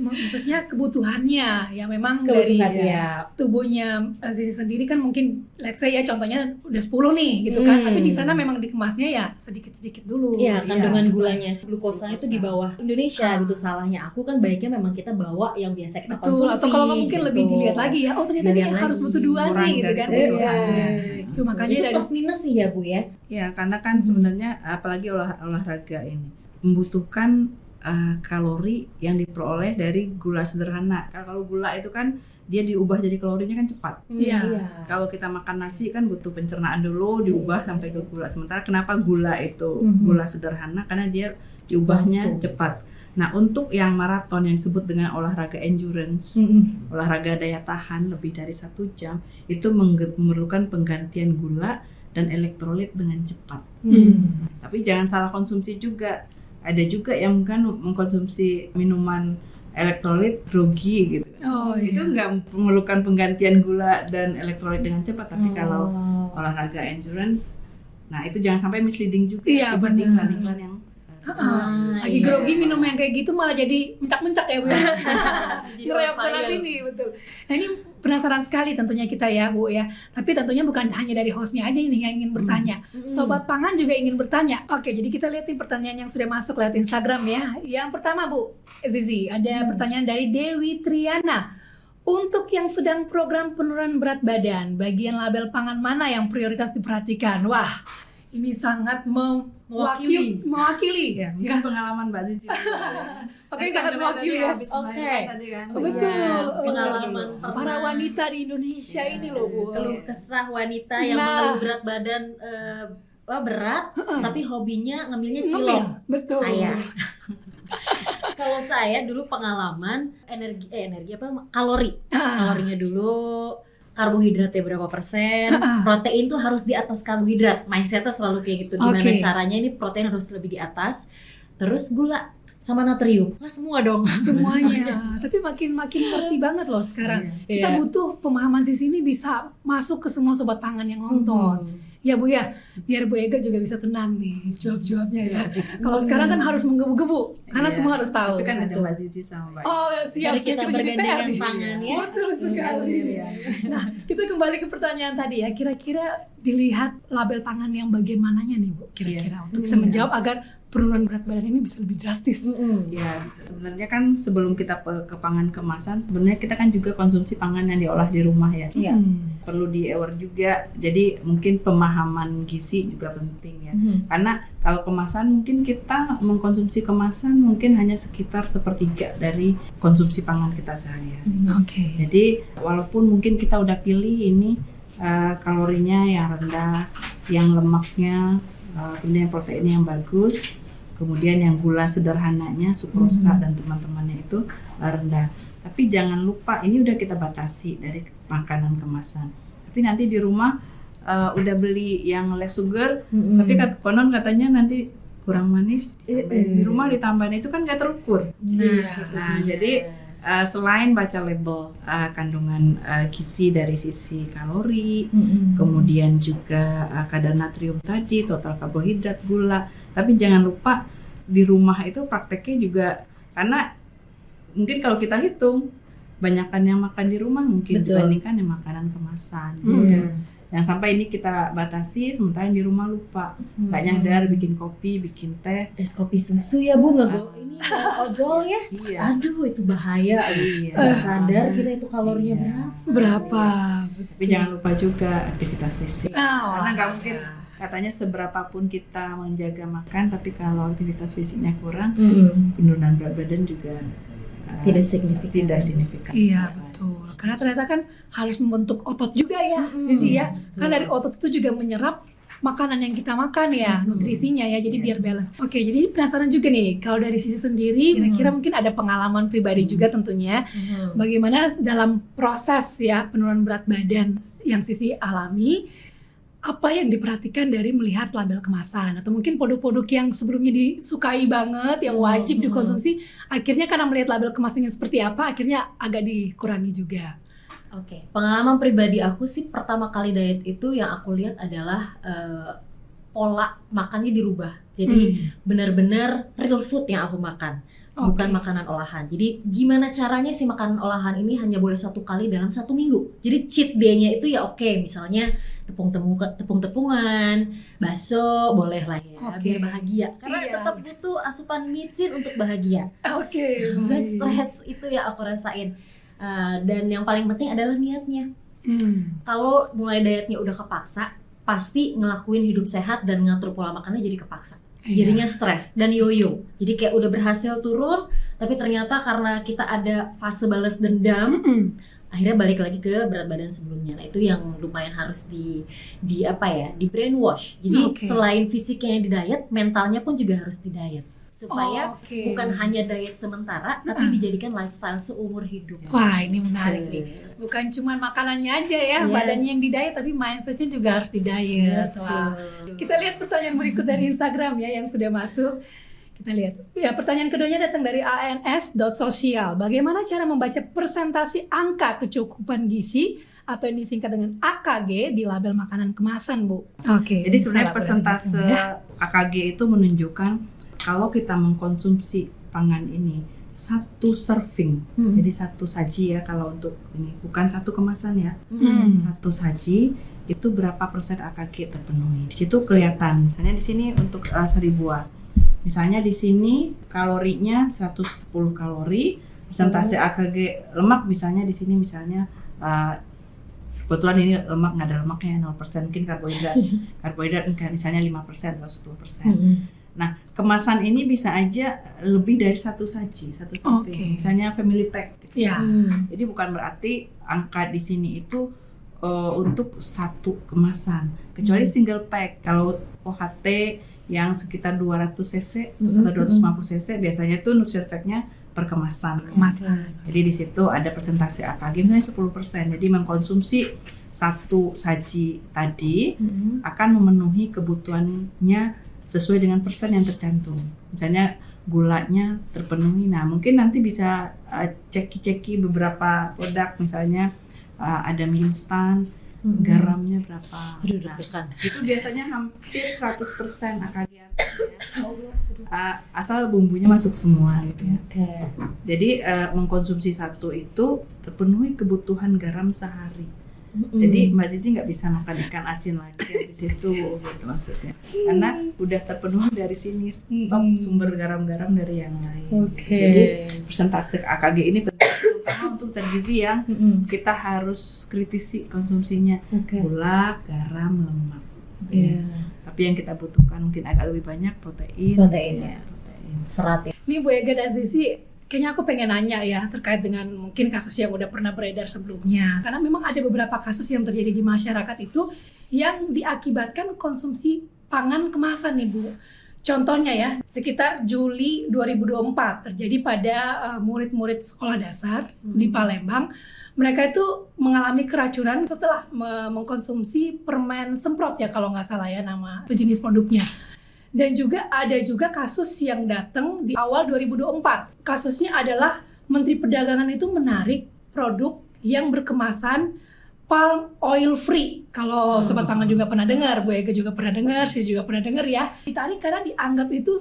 maksudnya kebutuhannya ya memang Kebutuhan, dari ya. tubuhnya Zizi sendiri kan mungkin let's say ya contohnya udah 10 nih gitu kan, tapi di sana memang dikemasnya ya sedikit-sedikit dulu. Iya, kandungan Iya. gulanya, glukosa itu di bawah Indonesia gitu. Salahnya aku kan baiknya memang kita bawa yang biasa kita Betul, konsumsi. atau kalau nggak mungkin gitu. lebih dilihat lagi ya, oh ternyata Dilihat dia harus lagi. butuh 2 Kurang nih gitu dari kan. kebutuhannya. Itu makanya itu dari plus minus sih ya Bu ya. Ya, karena kan sebenarnya apalagi olahraga ini membutuhkan kalori yang diperoleh dari gula sederhana. Kalau gula itu kan dia diubah jadi kalorinya kan cepat. Iya. Kalau kita makan nasi kan butuh pencernaan dulu, diubah sampai ke gula. Sementara kenapa gula itu gula sederhana? Karena dia diubahnya Langsung. cepat. Nah, untuk yang maraton yang disebut dengan olahraga endurance, olahraga daya tahan lebih dari 1 jam, itu memerlukan penggantian gula dan elektrolit dengan cepat. Tapi jangan salah konsumsi juga. Ada juga yang kan mengkonsumsi minuman elektrolit grogi gitu. Oh, iya. Itu nggak memerlukan penggantian gula dan elektrolit dengan cepat. Tapi kalau olahraga endurance, nah itu jangan sampai misleading juga Iya, dibanding benar. iklan-iklan yang Lagi grogi minum yang kayak gitu malah jadi mencak-mencak ya Bu. Jadi Ngereok on sana fire. sini, betul. Nah ini penasaran sekali tentunya kita ya Bu ya. Tapi tentunya bukan hanya dari hostnya aja ini yang ingin bertanya. Sobat Pangan juga ingin bertanya. Oke, jadi kita lihat nih pertanyaan yang sudah masuk lewat Instagram ya. Yang pertama Bu Zizi, ada pertanyaan dari Dewi Triana. Untuk yang sedang program penurunan berat badan, bagian label pangan mana yang prioritas diperhatikan? Wah, ini sangat mewakili. ya, mungkin pengalaman Mbak Zizi. Oke, sangat mewakili ya. Oke. Tadi kan. Betul. Pengalaman Para wanita di Indonesia ini loh Bu. keluh kesah wanita yang Nah. mengeluh berat badan berat, tapi hobinya ngambilnya Ngemil, cilok. betul. Saya. Kalau saya dulu pengalaman energi kalori. Kalorinya dulu, karbohidratnya berapa persen, protein tuh harus di atas karbohidrat. Mindsetnya selalu kayak gitu. Gimana Oke. caranya ini protein harus lebih di atas. Terus gula sama natrium. Lah semua dong. Semuanya. Tapi makin ngerti banget loh sekarang. Kita Iya. butuh pemahaman sisi ini bisa masuk ke semua sobat pangan yang nonton. Ya Bu ya, biar Bu Ega juga bisa tenang nih jawab-jawabnya ya. Kalau sekarang kan harus menggebu-gebu karena Iya. semua harus tahu. Tapi kan ada Betul. Mbak Zizi sama Mbak. Oh siap, Jadi kita jadi bergandengan PR nih. tangan ya. Betul sekali. sendirian. Nah, kita kembali ke pertanyaan tadi ya. Kira-kira dilihat label pangan yang bagian mananya nih Bu? Kira-kira untuk bisa menjawab agar penurunan berat badan ini bisa lebih drastis. Ya, sebenarnya kan sebelum kita ke pangan kemasan, sebenarnya kita kan juga konsumsi pangan yang diolah di rumah ya. Iya. Perlu di aware juga. Jadi mungkin pemahaman gizi juga penting ya. Karena kalau kemasan mungkin kita mengkonsumsi kemasan mungkin hanya sekitar 1/3 dari konsumsi pangan kita sehari-hari. Oke. Jadi walaupun mungkin kita udah pilih ini kalorinya yang rendah, yang lemaknya, kemudian proteinnya yang bagus, kemudian yang gula sederhananya, sukrosa dan teman-temannya itu rendah. Tapi jangan lupa ini udah kita batasi dari makanan kemasan. Tapi nanti di rumah udah beli yang less sugar, tapi konon katanya nanti kurang manis. Di rumah ditambahin itu kan nggak terukur. Nah, jadi selain baca label kandungan gizi dari sisi kalori, kemudian juga kadar natrium tadi, total karbohidrat, gula, tapi jangan lupa di rumah itu prakteknya juga, karena mungkin kalau kita hitung banyakkan yang makan di rumah mungkin dibandingkan yang makanan kemasan. Yang sampai ini kita batasi, sementara yang di rumah lupa, nggak nyadar bikin kopi, bikin teh. Es kopi susu ya Bu, ini ojol ya. Iya. Aduh itu bahaya. Iya. Nggak sadar kita itu kalorinya Iya. Berapa? Tapi jangan lupa juga aktivitas fisik. Karena nggak mungkin olahraga. katanya seberapapun kita menjaga makan, tapi kalau aktivitas fisiknya kurang, Mm-mm. penurunan berat badan juga Tidak signifikan. Tidak signifikan. Iya betul. Karena ternyata kan harus membentuk otot juga ya, Sisi ya. Kan dari otot itu juga menyerap makanan yang kita makan ya, nutrisinya ya. Jadi biar balance. Oke, jadi penasaran juga nih kalau dari Sisi sendiri, kira-kira mungkin ada pengalaman pribadi juga tentunya. Bagaimana dalam proses ya penurunan berat badan yang Sisi alami, apa yang diperhatikan dari melihat label kemasan, atau mungkin produk-produk yang sebelumnya disukai banget, yang wajib dikonsumsi, akhirnya karena melihat label kemasannya seperti apa, akhirnya agak dikurangi juga. Oke, pengalaman pribadi aku sih pertama kali diet itu yang aku lihat adalah pola makannya dirubah. Jadi benar-benar real food yang aku makan, bukan makanan olahan. Jadi gimana caranya sih makanan olahan ini hanya boleh 1 kali dalam 1 minggu. Jadi cheat day-nya itu ya misalnya tepung-tepungan, bakso boleh lah ya, biar bahagia. Karena tetap butuh asupan mitsin untuk bahagia. Less stress itu ya aku rasain. Dan yang paling penting adalah niatnya. Kalau mulai dietnya udah kepaksa, pasti ngelakuin hidup sehat dan ngatur pola makannya jadi kepaksa. Jadinya stres dan yoyo. Jadi kayak udah berhasil turun, tapi ternyata karena kita ada fase balas dendam, akhirnya balik lagi ke berat badan sebelumnya. Nah itu yang lumayan harus di brainwash. Jadi selain fisiknya yang di diet, mentalnya pun juga harus di diet. Supaya bukan hanya diet sementara, tapi dijadikan lifestyle seumur hidup. Wah, ini menarik nih. Bukan cuma makanannya aja ya, badannya yang di diet, tapi mindsetnya juga harus di diet. Wah. Kita lihat pertanyaan berikut dari Instagram ya yang sudah masuk. Kita lihat. Ya, pertanyaan keduanya datang dari ans.social. Bagaimana cara membaca persentase angka kecukupan gizi atau yang disingkat dengan AKG di label makanan kemasan, Bu? Jadi sebenarnya persentase AKG itu menunjukkan kalau kita mengkonsumsi pangan ini 1 serving, jadi 1 saji ya kalau untuk ini, bukan 1 kemasan ya, 1 saji itu berapa persen AKG terpenuhi. Di situ kelihatan, misalnya di sini untuk 1000 buah. Misalnya di sini kalorinya 110 kalori, persentase AKG lemak misalnya di sini kebetulan ini lemak nggak ada lemaknya 0%, mungkin karbohidrat misalnya 5% atau 10%. Nah, kemasan ini bisa aja lebih dari 1 saji, 1 serving. Misalnya family pack gitu. Jadi bukan berarti angka di sini itu untuk 1 kemasan, kecuali single pack. Kalau OHT yang sekitar 200 cc atau 250 cc biasanya tuh nutrient fact-nya per kemasan. Jadi di situ ada persentase AKG misalnya 10%. Jadi mengkonsumsi 1 saji tadi akan memenuhi kebutuhannya sesuai dengan persen yang tercantum. Misalnya gulanya terpenuhi. Nah, mungkin nanti bisa ceki beberapa produk, misalnya ada mie instan, garamnya berapa. Itu biasanya hampir 100% AKG artinya. Asal bumbunya masuk semua gitu ya. Jadi mengkonsumsi 1 itu terpenuhi kebutuhan garam sehari. Jadi Mbak Zizi nggak bisa makan ikan asin lagi di situ gitu maksudnya, karena udah terpenuhi dari sini, stop sumber garam-garam dari yang lain. Jadi persentase AKG ini penting terutama untuk zat gizi yang kita harus kritisi konsumsinya, gula, garam, lemak. Tapi yang kita butuhkan mungkin agak lebih banyak protein, serat ya. Ini Bu Ega dan Zizi, kayaknya aku pengen nanya ya terkait dengan mungkin kasus yang udah pernah beredar sebelumnya. Karena memang ada beberapa kasus yang terjadi di masyarakat itu yang diakibatkan konsumsi pangan kemasan nih Bu. Contohnya ya, sekitar Juli 2024 terjadi pada murid-murid sekolah dasar di Palembang. Mereka itu mengalami keracunan setelah mengkonsumsi permen semprot ya kalau nggak salah ya nama itu jenis produknya. Dan juga ada kasus yang datang di awal 2024. Kasusnya adalah Menteri Perdagangan itu menarik produk yang berkemasan palm oil free. Kalau Sobat Pangan juga pernah dengar, Bu Ega juga pernah dengar, Sis juga pernah dengar ya. Ditarik karena dianggap itu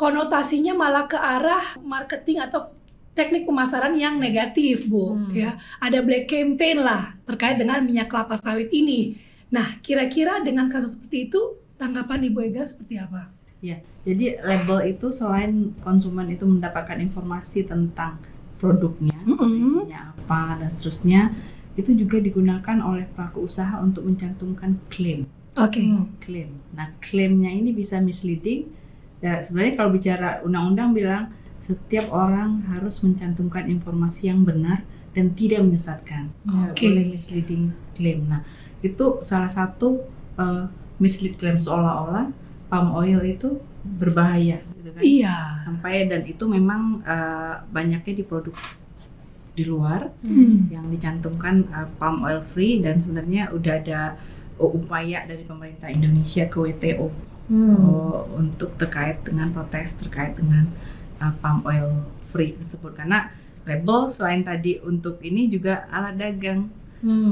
konotasinya malah ke arah marketing atau teknik pemasaran yang negatif, Bu. Ya, ada black campaign lah terkait dengan minyak kelapa sawit ini. Nah, kira-kira dengan kasus seperti itu, tanggapan Ibu Ega seperti apa? Ya, jadi label itu selain konsumen itu mendapatkan informasi tentang produknya, isinya apa dan seterusnya, itu juga digunakan oleh pelaku usaha untuk mencantumkan klaim. Klaim. Nah, klaimnya ini bisa misleading. Ya, sebenarnya kalau bicara undang-undang bilang setiap orang harus mencantumkan informasi yang benar dan tidak menyesatkan. Boleh misleading klaim. Nah, itu salah satu mislead claim seolah-olah palm oil itu berbahaya gitu kan. Sampai dan itu memang banyaknya di produk di luar yang dicantumkan palm oil free, dan sebenarnya udah ada upaya dari pemerintah Indonesia ke WTO untuk terkait dengan protes terkait dengan palm oil free tersebut, karena label selain tadi untuk ini juga alat dagang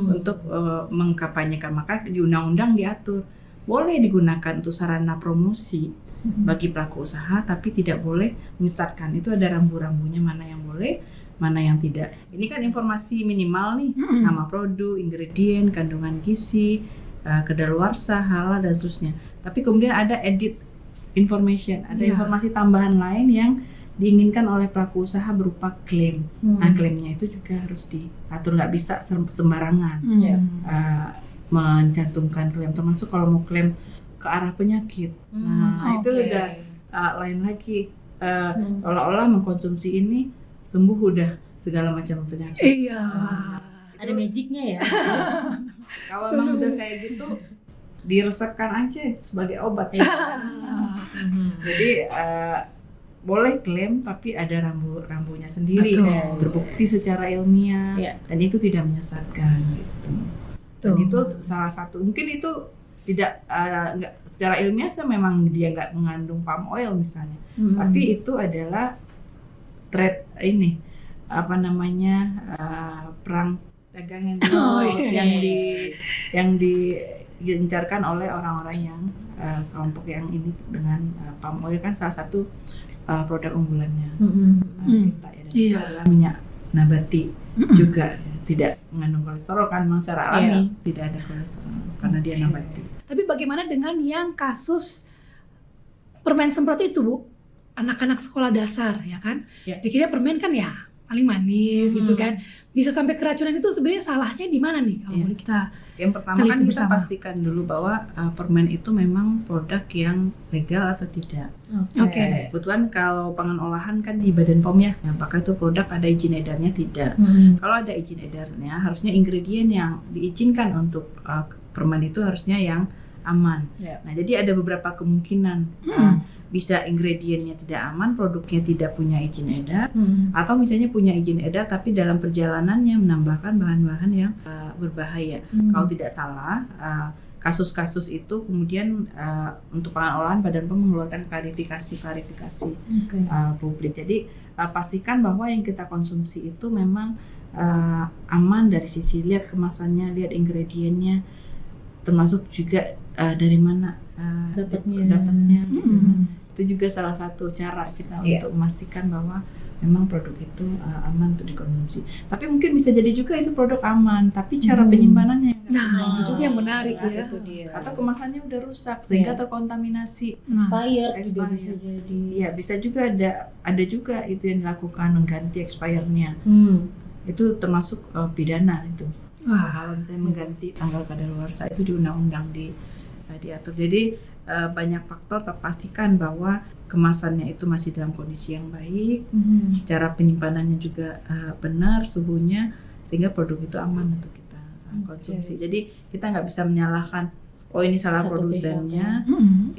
untuk mengkampanyekan, maka di undang-undang diatur boleh digunakan untuk sarana promosi bagi pelaku usaha, tapi tidak boleh menyesatkan. Itu ada rambu-rambunya, mana yang boleh, mana yang tidak. Ini kan informasi minimal nih, nama produk, ingredient, kandungan gizi, kedaluarsa, halal dan seterusnya. Tapi kemudian ada edit information, ada informasi tambahan lain yang diinginkan oleh pelaku usaha berupa klaim. Nah, klaimnya itu juga harus diatur, nggak bisa sembarangan mencantumkan klaim, termasuk kalau mau klaim ke arah penyakit. Nah, itu udah lain lagi. Seolah-olah mengkonsumsi ini sembuh udah segala macam penyakit. Iya. Ada magicnya ya. Kalau memang udah kayak gitu, diresepkan aja sebagai obat. Jadi boleh klaim, tapi ada rambu-rambunya sendiri, terbukti secara ilmiah, dan itu tidak menyesatkan gitu. Dan itu salah satu, mungkin itu tidak nggak secara ilmiah memang dia nggak mengandung palm oil misalnya, tapi itu adalah trade ini perang dagangan yang digencarkan oleh orang-orang yang kelompok yang ini dengan palm oil, kan salah satu produk unggulannya kita ya, dan itu adalah minyak nabati juga, tidak mengandung kolesterol kan, memang secara alami tidak ada kolesterol karena dia nabati. Tapi bagaimana dengan yang kasus permen semprot itu, Bu? Anak-anak sekolah dasar ya kan, pikirnya permen kan ya paling manis gitu kan, bisa sampai keracunan. Itu sebenarnya salahnya di mana nih kalau boleh kita? Yang pertama kan kita pastikan dulu bahwa permen itu memang produk yang legal atau tidak. Kebetulan kalau pangan olahan kan di Badan POM ya, apakah itu produk ada izin edarnya tidak. Kalau ada izin edarnya, harusnya ingredient yang diizinkan untuk permen itu harusnya yang aman. Nah, jadi ada beberapa kemungkinan. Bisa ingredientnya tidak aman, produknya tidak punya izin edar, atau misalnya punya izin edar tapi dalam perjalanannya menambahkan bahan-bahan yang berbahaya. Kalau tidak salah, kasus-kasus itu kemudian untuk pangan olahan Badan POM mengeluarkan klarifikasi publik. Jadi pastikan bahwa yang kita konsumsi itu memang aman dari sisi lihat kemasannya, lihat ingredientnya, termasuk juga dari mana dapatnya gitu. Itu juga salah satu cara kita untuk memastikan bahwa memang produk itu aman untuk dikonsumsi. Tapi mungkin bisa jadi juga itu produk aman, tapi cara penyimpanannya itu juga yang menarik ya. Atau kemasannya udah rusak sehingga terkontaminasi. Expired juga bisa jadi. Iya, bisa juga ada juga itu yang dilakukan, mengganti expirednya. Itu termasuk pidana itu. Kalau misalnya mengganti tanggal kadaluarsa itu di undang-undang diatur. Jadi banyak faktor terpastikan bahwa kemasannya itu masih dalam kondisi yang baik, cara penyimpanannya juga benar suhunya, sehingga produk itu aman untuk kita konsumsi. Jadi kita nggak bisa menyalahkan, oh ini salah produsennya,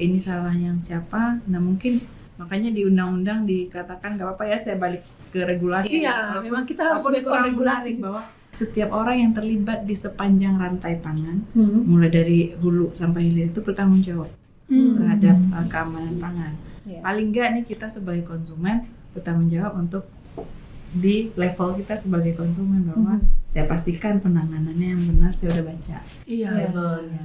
ini salah yang siapa. Nah mungkin makanya di undang-undang dikatakan nggak apa-apa ya, saya balik ke regulasi. Iya, memang kita harus based on regulasi bahwa setiap orang yang terlibat di sepanjang rantai pangan, mulai dari hulu sampai hilir itu bertanggung jawab terhadap keamanan pangan. Paling enggak nih kita sebagai konsumen bertanggung jawab untuk di level kita sebagai konsumen bahwa saya pastikan penanganannya yang benar, saya udah baca labelnya.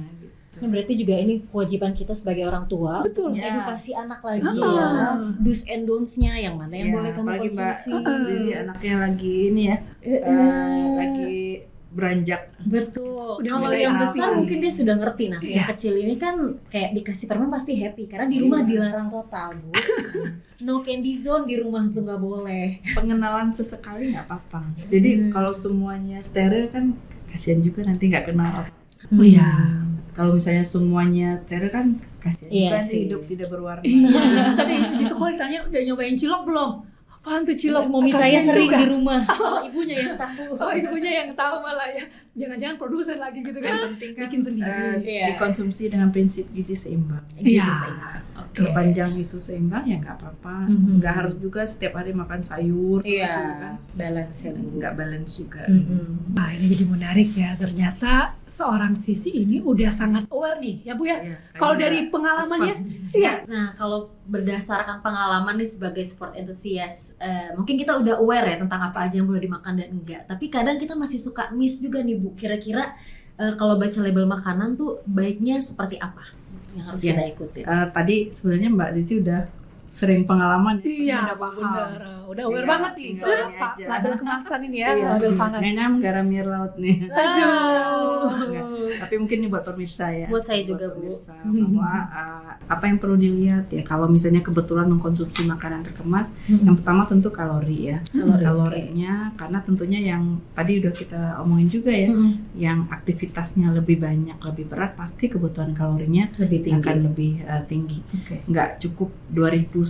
Ini berarti juga ini kewajiban kita sebagai orang tua untuk edukasi anak lagi ya, do's and don'ts-nya, yang mana yang boleh kamu konsumsi. Jadi anaknya lagi ini ya, lagi beranjak. Betul. Kalau yang besar mungkin dia sudah ngerti. Nah, yang kecil ini kan kayak dikasih permen pasti happy karena di rumah dilarang total, Bu. No candy zone di rumah tuh nggak boleh. Pengenalan sesekali nggak apa-apa. Jadi kalau semuanya steril kan kasihan juga nanti nggak kenal. Kalau misalnya semuanya steril kan kasihan juga sih, hidup tidak berwarna. Tadi di sekolah ditanya udah nyobain cilok belum? Apaan tuh cilok? Mami saya sering di rumah. Ibunya yang tahu. Ibunya yang tahu malah ya. Jangan-jangan produsen lagi gitu Yang kan? penting kan Bikin sendiri. Iya. dikonsumsi dengan prinsip gizi seimbang. Gizi Iya. seimbang. Oke. Sepanjang itu seimbang ya nggak apa-apa. Mhm. Nggak harus juga setiap hari makan sayur Iya, terus gitu kan. balance ya. Bu. Nggak balance juga. Mhm. Nah ini jadi menarik ya, ternyata seorang Sisi ini udah sangat aware nih ya Bu ya. Iya, Kalau kayaknya dari pengalamannya, expert. iya. Nah, kalau berdasarkan pengalaman nih sebagai sport enthusiast, mungkin kita udah aware ya tentang apa aja yang boleh dimakan dan enggak. Tapi kadang kita masih suka miss juga nih Bu. Kira-kira kalau baca label makanan tuh baiknya seperti apa yang harus Iya. kita ikuti? Tadi sebenarnya Mbak Cici udah sering pengalaman. Iya, udah paham. benar. Udah aware Tinggal- banget nih tinggal soal ini aja. label kemasan ini ya, Iya, label pangan. Nyam garamir laut nih. Aduh. Enggak. Tapi mungkin ini buat pemirsa ya. Buat saya juga, Bu. pemirsa, bahwa apa yang perlu dilihat ya kalau misalnya kebetulan mengkonsumsi makanan terkemas, yang pertama tentu kalori ya. Kalorinya karena tentunya yang tadi udah kita omongin juga ya, yang aktivitasnya lebih banyak, lebih berat pasti kebutuhan kalorinya Lebih tinggi. akan lebih tinggi. Oke. Nggak cukup 2100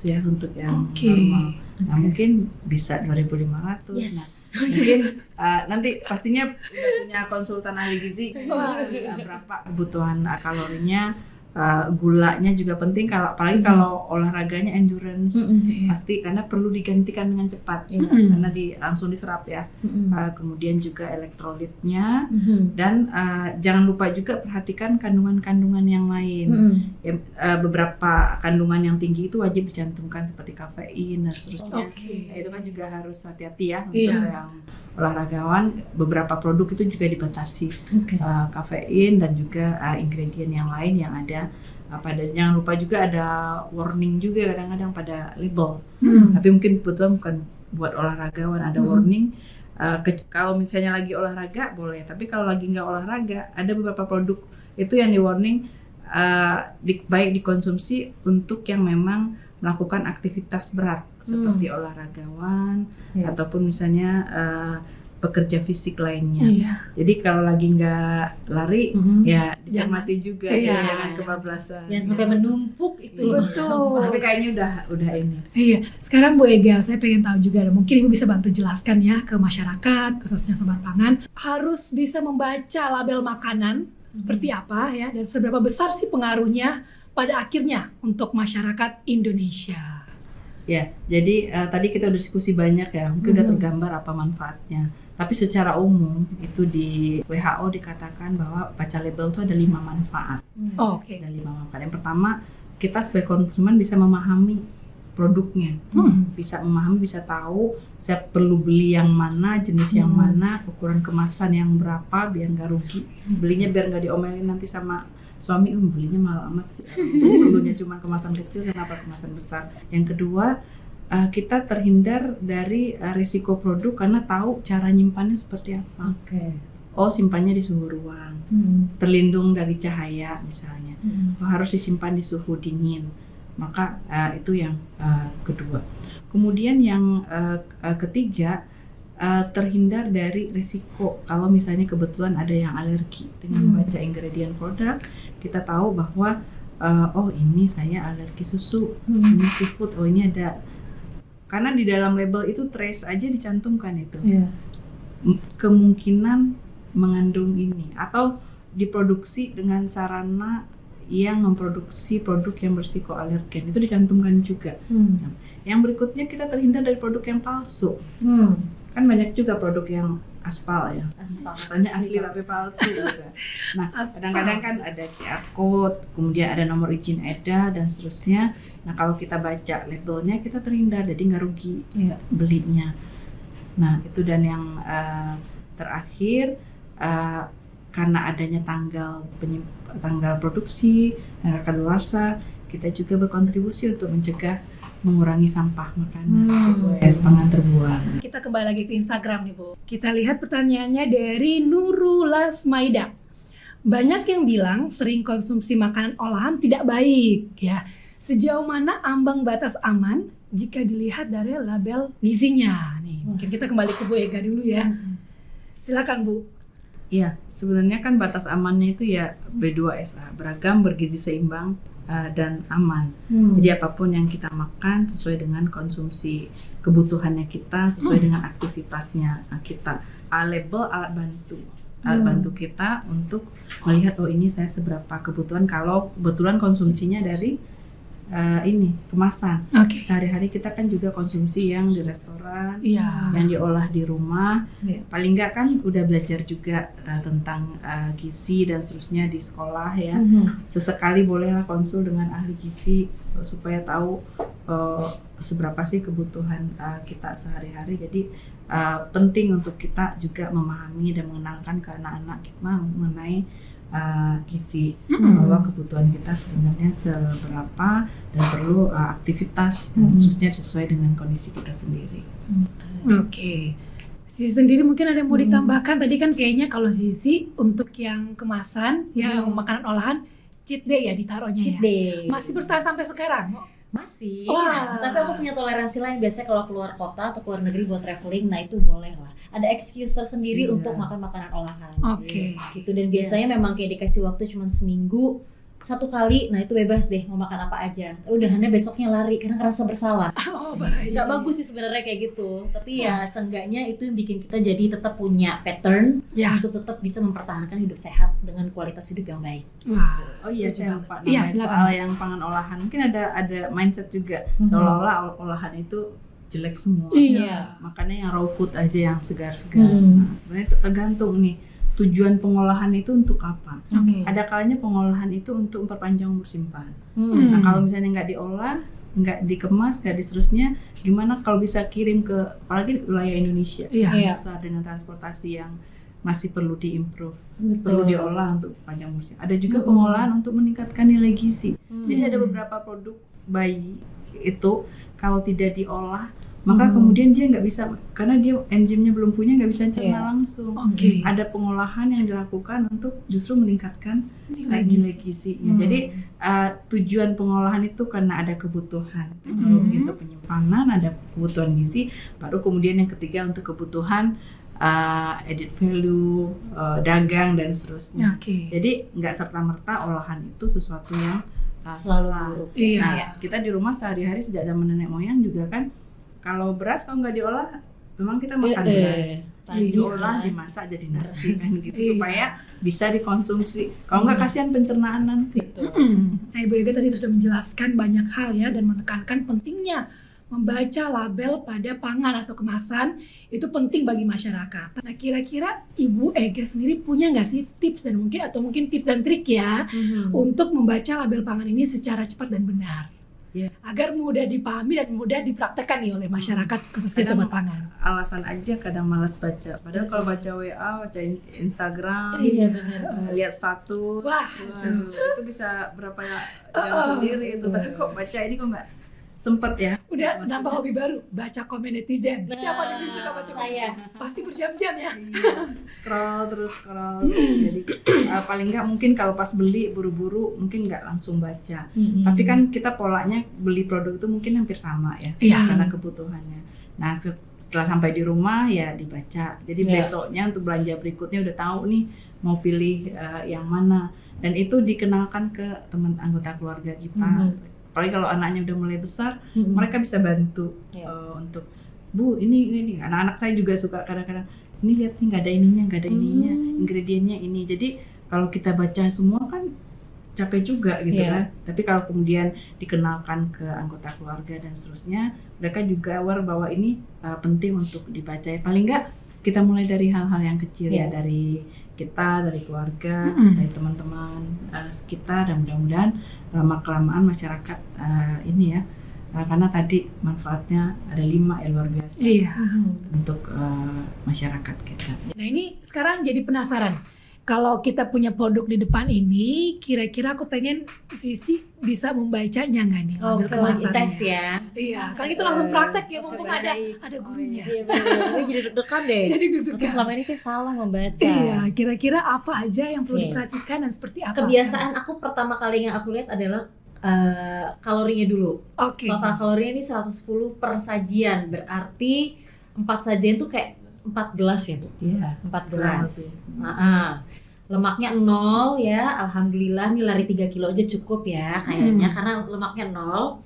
ya untuk yang Oke. normal. Nah, Oke. mungkin bisa 2500. Nah, Yes. mungkin nanti pastinya udah punya konsultan ahli gizi Wah. berapa kebutuhan kalorinya, gulanya juga penting kalau apalagi kalau olahraganya endurance pasti karena perlu digantikan dengan cepat Iya. karena langsung diserap ya. Kemudian juga elektrolitnya dan jangan lupa juga perhatikan kandungan-kandungan yang lain. Ya, beberapa kandungan yang tinggi itu wajib dicantumkan seperti kafein dan seterusnya. Oke. Nah, itu kan juga harus hati-hati ya untuk Iya. yang olahragawan. Beberapa produk itu juga dibatasi Oke. kafein dan juga ingredient yang lain yang ada jangan lupa juga ada warning juga kadang-kadang pada label. Tapi mungkin kebetulan bukan buat olahragawan ada warning. Kalau misalnya lagi olahraga boleh, tapi kalau lagi nggak olahraga ada beberapa produk itu yang di warning baik dikonsumsi untuk yang memang melakukan aktivitas berat seperti olahragawan Iya. ataupun misalnya pekerja fisik lainnya. Iya. Jadi kalau lagi nggak lari ya dicermati juga Iya. ya, jangan kebablasan. Jangan sampai menumpuk itu loh. Betul. Tapi kayaknya udah ini. Iya, sekarang Bu Ega, saya pengen tahu juga, mungkin Ibu bisa bantu jelaskan ya ke masyarakat, khususnya Sobat Pangan, harus bisa membaca label makanan seperti apa ya, dan seberapa besar sih pengaruhnya pada akhirnya untuk masyarakat Indonesia. Ya, jadi tadi kita udah diskusi banyak ya, mungkin udah tergambar apa manfaatnya. Tapi secara umum itu di WHO dikatakan bahwa baca label itu ada 5 manfaat. Oke. Ada 5 manfaat. Yang pertama, kita sebagai konsumen bisa memahami produknya, bisa memahami, bisa tahu saya perlu beli yang mana, jenis yang mana, ukuran kemasan yang berapa biar nggak rugi. Belinya biar nggak diomelin nanti sama suami, belinya mahal amat sih. Perlunya cuma kemasan kecil, kenapa kemasan besar? Yang kedua, kita terhindar dari risiko produk karena tahu cara nyimpannya seperti apa. Oke. Oh, simpannya di suhu ruang, terlindung dari cahaya misalnya. Oh, harus disimpan di suhu dingin. Maka itu yang kedua. Kemudian yang ketiga, terhindar dari risiko kalau misalnya kebetulan ada yang alergi. Dengan membaca ingredient produk, kita tahu bahwa oh ini saya alergi susu, ini seafood, oh ini ada. Karena di dalam label itu trace aja dicantumkan itu. Iya. Kemungkinan mengandung ini atau diproduksi dengan sarana yang memproduksi produk yang berisiko alergen, itu dicantumkan juga. Yang berikutnya kita terhindar dari produk yang palsu. Kan banyak juga produk yang aspal ya, Aspal. katanya asli tapi palsu gitu. Nah, Aspal. kadang-kadang kan ada QR code, kemudian ada nomor izin edar dan seterusnya. Nah, kalau kita baca labelnya kita terhindar, jadi nggak rugi Iya. belinya. Nah, itu dan yang terakhir karena adanya tanggal produksi, tanggal kadaluarsa, kita juga berkontribusi untuk mencegah mengurangi sampah makanan, pangan terbuang. Kita kembali lagi ke Instagram nih Bu. Kita lihat pertanyaannya dari Nurulas Maida. Banyak yang bilang sering konsumsi makanan olahan tidak baik ya. Sejauh mana ambang batas aman jika dilihat dari label gizinya? Nih, mungkin kita kembali ke Bu Ega dulu ya. Silakan Bu. Iya, sebenarnya kan batas amannya itu ya B2SA, beragam, bergizi seimbang, dan aman. Jadi apapun yang kita makan sesuai dengan konsumsi kebutuhannya kita, sesuai dengan aktivitasnya kita. Label alat bantu kita untuk melihat ini saya seberapa kebutuhan kalau kebetulan konsumsinya dari ini kemasan. Oke. Sehari-hari kita kan juga konsumsi yang di restoran, Iya. yang diolah di rumah. Iya. Paling nggak kan udah belajar juga tentang gizi dan seterusnya di sekolah ya. Sesekali bolehlah konsul dengan ahli gizi supaya tahu seberapa sih kebutuhan kita sehari-hari. Jadi penting untuk kita juga memahami dan mengenalkan ke anak-anak kita mengenai gizi, bahwa kebutuhan kita sebenarnya seberapa dan perlu aktivitas dan seterusnya sesuai dengan kondisi kita sendiri. Oke. Sisi sendiri mungkin ada yang mau ditambahkan. Tadi kan kayaknya kalau Sisi untuk yang kemasan, yang makanan olahan, cheat day ya ditaruhnya Cheat ya. day. Masih bertahan sampai sekarang? Masih. Wah. Tapi aku punya toleransi lain. Biasanya kalau keluar kota atau keluar negeri buat traveling, nah itu boleh lah. Ada excuse tersendiri Iya. untuk makan makanan olahan. Oke. Gitu, dan biasanya memang kayak dikasih waktu cuma seminggu 1 kali, nah itu bebas deh mau makan apa aja. Udahannya besoknya lari karena ngerasa bersalah. Oh, baik. Nggak bagus sih sebenarnya kayak gitu. Tapi ya seenggaknya itu yang bikin kita jadi tetap punya pattern Ya. untuk tetap bisa mempertahankan hidup sehat dengan kualitas hidup yang baik. Wah. Oh iya, setuju saya banget. lupa Iya, namanya silakan. soal yang pangan olahan. Mungkin ada mindset juga seolah-olah olahan itu jelek semua. Iya. Makanya yang raw food aja yang segar-segar. Hmm. Nah, sebenarnya tergantung nih tujuan pengolahan itu untuk apa. Oke. Ada kalanya pengolahan itu untuk memperpanjang umur simpan. Hmm. Nah kalau misalnya nggak diolah, nggak dikemas, nggak seterusnya, gimana kalau bisa kirim ke apalagi wilayah Indonesia Iya. Iya. besar dengan transportasi yang masih perlu diimprove, Betul. perlu diolah untuk panjang umur simpan. Ada juga pengolahan untuk meningkatkan nilai gizi. Jadi ada beberapa produk bayi itu kalau tidak diolah maka kemudian dia nggak bisa, karena dia enzimnya belum punya, nggak bisa cerna Iya. langsung. Oke. Ada pengolahan yang dilakukan untuk justru meningkatkan Nilai nilai gizi. gizinya. Jadi tujuan pengolahan itu karena ada kebutuhan teknologi untuk penyimpanan, ada kebutuhan gizi, baru kemudian yang ketiga untuk kebutuhan added value, dagang dan seterusnya. Oke. Jadi nggak serta-merta olahan itu sesuatu yang Selalu salah. buruk. Iya. Nah, kita di rumah sehari-hari sejak zaman nenek moyang juga kan, kalau beras kalau nggak diolah, memang kita makan beras. Tadi Diolah, kan. dimasak jadi nasi kan gitu, Iya. supaya bisa dikonsumsi. Kalau nggak kasihan pencernaan nanti. Betul. Nah, Ibu Ega tadi sudah menjelaskan banyak hal ya dan menekankan pentingnya membaca label pada pangan atau kemasan itu penting bagi masyarakat. Nah, kira-kira Ibu Ega sendiri punya nggak sih tips dan mungkin tips dan trik ya untuk membaca label pangan ini secara cepat dan benar, Iya. agar mudah dipahami dan mudah dipraktekkan nih oleh masyarakat khususnya Kadang- sobat pangan. Alasan aja kadang malas baca. Padahal kalau baca WA, baca Instagram, Iya benar. lihat status, Wah, waduh, itu bisa berapa jam sendiri itu. Tapi kok baca ini kok nggak sempet ya. Udah Maksudnya- nambah hobi baru, baca komen netizen. Nah, Siapa di sini suka baca komen? saya. Pasti berjam-jam ya. Iya, scroll terus. Jadi paling nggak mungkin kalau pas beli buru-buru mungkin nggak langsung baca. Tapi kan kita polanya beli produk itu mungkin hampir sama ya, Iya. karena kebutuhannya. Nah setelah sampai di rumah ya dibaca. Jadi Iya. besoknya untuk belanja berikutnya udah tahu nih mau pilih yang mana. Dan itu dikenalkan ke teman anggota keluarga kita. Apalagi kalau anaknya udah mulai besar, mereka bisa bantu Iya. untuk Bu ini anak-anak saya juga suka kadang-kadang ini lihat nih nggak ada ininya, ingredientnya ini. Jadi kalau kita baca semua kan capek juga gitu Iya. kan. Tapi kalau kemudian dikenalkan ke anggota keluarga dan seterusnya, mereka juga aware bahwa ini penting untuk dibaca. Paling nggak kita mulai dari hal-hal yang kecil ya, Iya. dari kita, dari keluarga, dari teman-teman sekitar, dan mudah-mudahan lama-kelamaan masyarakat ini ya, karena tadi manfaatnya ada 5 ya, luar biasa Iya. untuk masyarakat kita. Nah, ini sekarang jadi penasaran. Kalau kita punya produk di depan ini, kira-kira aku pengen Sisi bisa membacanya nggak nih label Oke, kemasannya? tes ya. Iya, kan kita langsung praktek ya, mumpung Oke, ada baik. gurunya. Iya benar. Ini jadi deg-degan deh. Jadi Atau deg-degan. selama ini sih salah membaca. Iya, kira-kira apa aja yang perlu Oke. diperhatikan dan seperti apa? Kebiasaan aku pertama kali yang aku lihat adalah kalorinya dulu. Oke. Total kalorinya ini 110 per sajian. Berarti 4 sajian tuh kayak 4 gelas ya, Bu? Iya. 4 kurang gelas. lebih. lemaknya 0 ya, alhamdulillah nih lari 3 kilo aja cukup ya kayaknya karena lemaknya 0,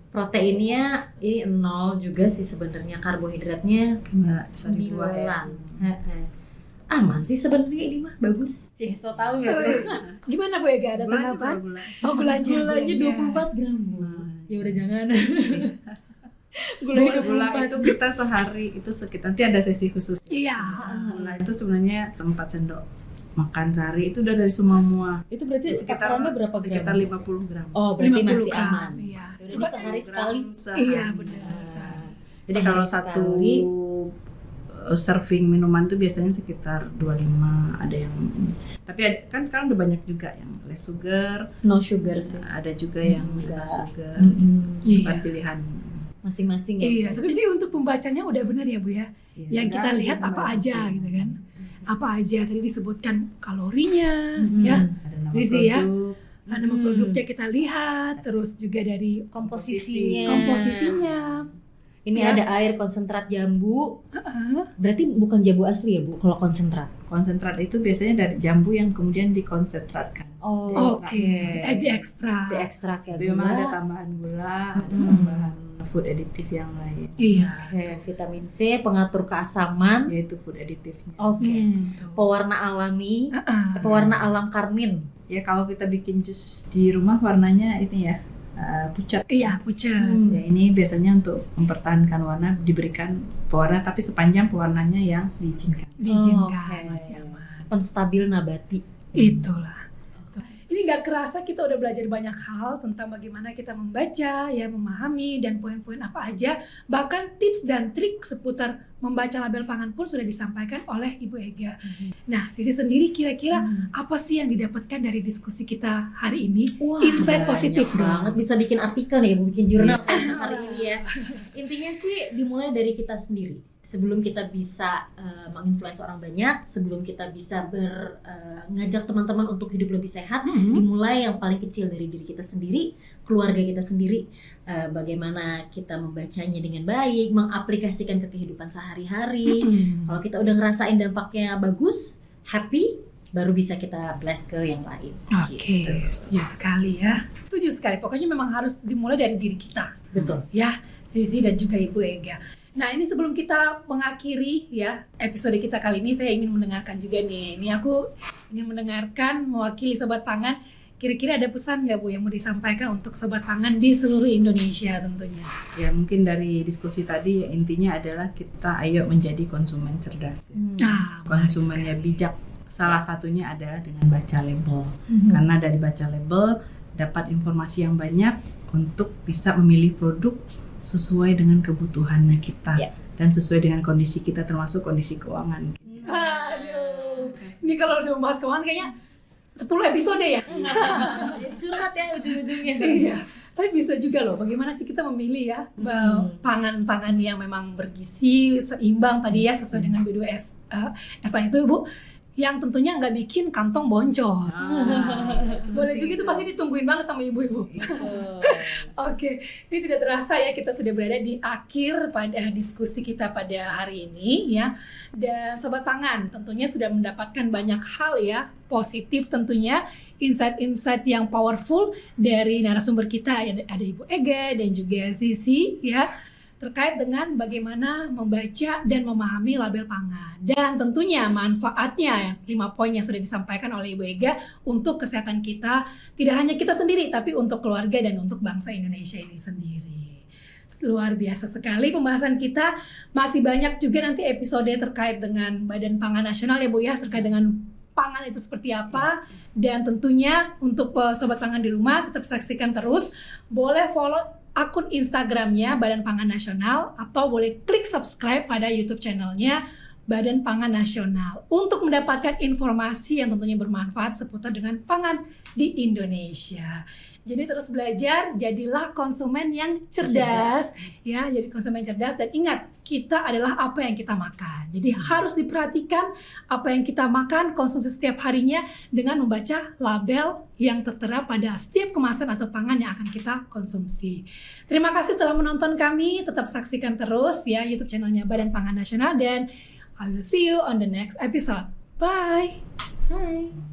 proteinnya ini 0 juga sih sebenarnya, karbohidratnya Mbak, sorry buah ya. 9. Aman sih sebenarnya ini mah, bagus. Cih, so tahu ya. Gimana Bu Ega, ada Gulanya tanggapan? berapa gula? Oh gulanya. Gulanya 24 gram. Ya udah jangan. Gula itu kita sehari itu sekitar, nanti ada sesi khusus. Iya. Gula itu sebenarnya 4 sendok makan sehari itu udah dari semua. Itu berarti Sekitar takarannya berapa gram? Sekitar 50 gram. Oh, berarti 50 masih gram, aman. Iya. Udah ini sehari sekali. Iya benar. Jadi Sehari kalau satu sekali. serving minuman itu biasanya sekitar 25, ada yang tapi kan sekarang udah banyak juga yang less sugar, No sugar sih. ada juga yang Enggak. less sugar. Iya. Bukan pilihan. Masing-masing ya. Iya, tapi ini untuk pembacanya udah benar ya Bu ya. Iya, Yang kita ada lihat apa informasi aja sih. gitu kan. Apa aja tadi disebutkan kalorinya Mm-mm. ya. Ada nama Zizi ya. produk, Nama produknya kita lihat, terus juga dari Komposisinya. komposisinya. Ini Ya. ada air konsentrat jambu. Heeh. Berarti bukan jambu asli ya Bu kalau konsentrat. konsentrat itu biasanya dari jambu yang kemudian dikonsentratkan. Oh, Oke, di ekstra. Diekstrak ya Tapi memang ada gula. tambahan gula, ada Mm-mm. tambahan food additive yang lain, Iya. Oke, vitamin C, pengatur keasaman. yaitu food additive-nya. Oke. Tuh. Pewarna alami, Heeh. pewarna alam karmin. Ya kalau kita bikin jus di rumah warnanya ini ya pucat. Iya, pucat. Ya ini biasanya untuk mempertahankan warna diberikan pewarna tapi sepanjang pewarnanya yang diizinkan. Diizinkan, Oke. masih aman. Penstabil nabati. Itulah. Tuh. Ini nggak kerasa kita udah belajar banyak hal tentang bagaimana kita membaca, ya memahami dan poin-poin apa aja. Bahkan tips dan trik seputar membaca label pangan pun sudah disampaikan oleh Ibu Ega. Nah, Sisi sendiri kira-kira apa sih yang didapatkan dari diskusi kita hari ini? Wah, Insight banyak positif dong. banget, bisa bikin artikel nih, bikin jurnal kan hari ini ya. Intinya sih dimulai dari kita sendiri. Sebelum kita bisa menginfluence orang banyak, sebelum kita bisa ngajak teman-teman untuk hidup lebih sehat, dimulai yang paling kecil dari diri kita sendiri, keluarga kita sendiri. Bagaimana kita membacanya dengan baik, mengaplikasikan ke kehidupan sehari-hari. Kalau kita udah ngerasain dampaknya bagus, happy, baru bisa kita blast ke yang lain. Oke, Gitu. setuju sekali ya. Setuju sekali. Pokoknya memang harus dimulai dari diri kita. Betul. Ya, Sisi dan juga Ibu Ega. Nah, ini sebelum kita mengakhiri ya episode kita kali ini, saya ingin mendengarkan juga nih. Ini aku ingin mendengarkan mewakili Sobat Pangan. Kira-kira ada pesan nggak Bu yang mau disampaikan untuk Sobat Pangan di seluruh Indonesia tentunya? Ya mungkin dari diskusi tadi intinya adalah kita ayo menjadi konsumen cerdas. Nah, Konsumennya bijak. Salah satunya adalah dengan baca label. Mhm. Karena dari baca label dapat informasi yang banyak untuk bisa memilih produk sesuai dengan kebutuhannya kita Ya. dan sesuai dengan kondisi kita termasuk kondisi keuangan. Aduh, ini kalau udah membahas keuangan kayaknya 10 episode ya. Curhat ya ujung-ujungnya. Iya. Tapi bisa juga loh, bagaimana sih kita memilih ya pangan-pangan yang memang bergizi, seimbang tadi ya sesuai dengan B2SA itu Bu, yang tentunya nggak bikin kantong boncos. Boleh juga itu pasti ditungguin banget sama ibu-ibu. Oke, ini tidak terasa ya kita sudah berada di akhir pada diskusi kita pada hari ini ya. Dan Sobat Pangan tentunya sudah mendapatkan banyak hal ya, positif tentunya, insight-insight yang powerful dari narasumber kita. Ada Ibu Ega dan juga Sisi ya, terkait dengan bagaimana membaca dan memahami label pangan. Dan tentunya manfaatnya 5 poin yang sudah disampaikan oleh Ibu Ega untuk kesehatan kita, tidak hanya kita sendiri tapi untuk keluarga dan untuk bangsa Indonesia ini sendiri. Luar biasa sekali pembahasan kita. Masih banyak juga nanti episode terkait dengan Badan Pangan Nasional ya Bu ya, terkait dengan pangan itu seperti apa. Dan tentunya untuk Sobat Pangan di rumah tetap saksikan terus. Boleh follow akun Instagramnya Badan Pangan Nasional atau boleh klik subscribe pada YouTube channelnya Badan Pangan Nasional untuk mendapatkan informasi yang tentunya bermanfaat seputar dengan pangan di Indonesia. Jadi terus belajar, jadilah konsumen yang cerdas. Ya, jadi konsumen cerdas dan ingat, kita adalah apa yang kita makan. Jadi harus diperhatikan apa yang kita makan, konsumsi setiap harinya dengan membaca label yang tertera pada setiap kemasan atau pangan yang akan kita konsumsi. Terima kasih telah menonton kami, tetap saksikan terus ya YouTube channelnya Badan Pangan Nasional dan I will see you on the next episode. Bye! Hai.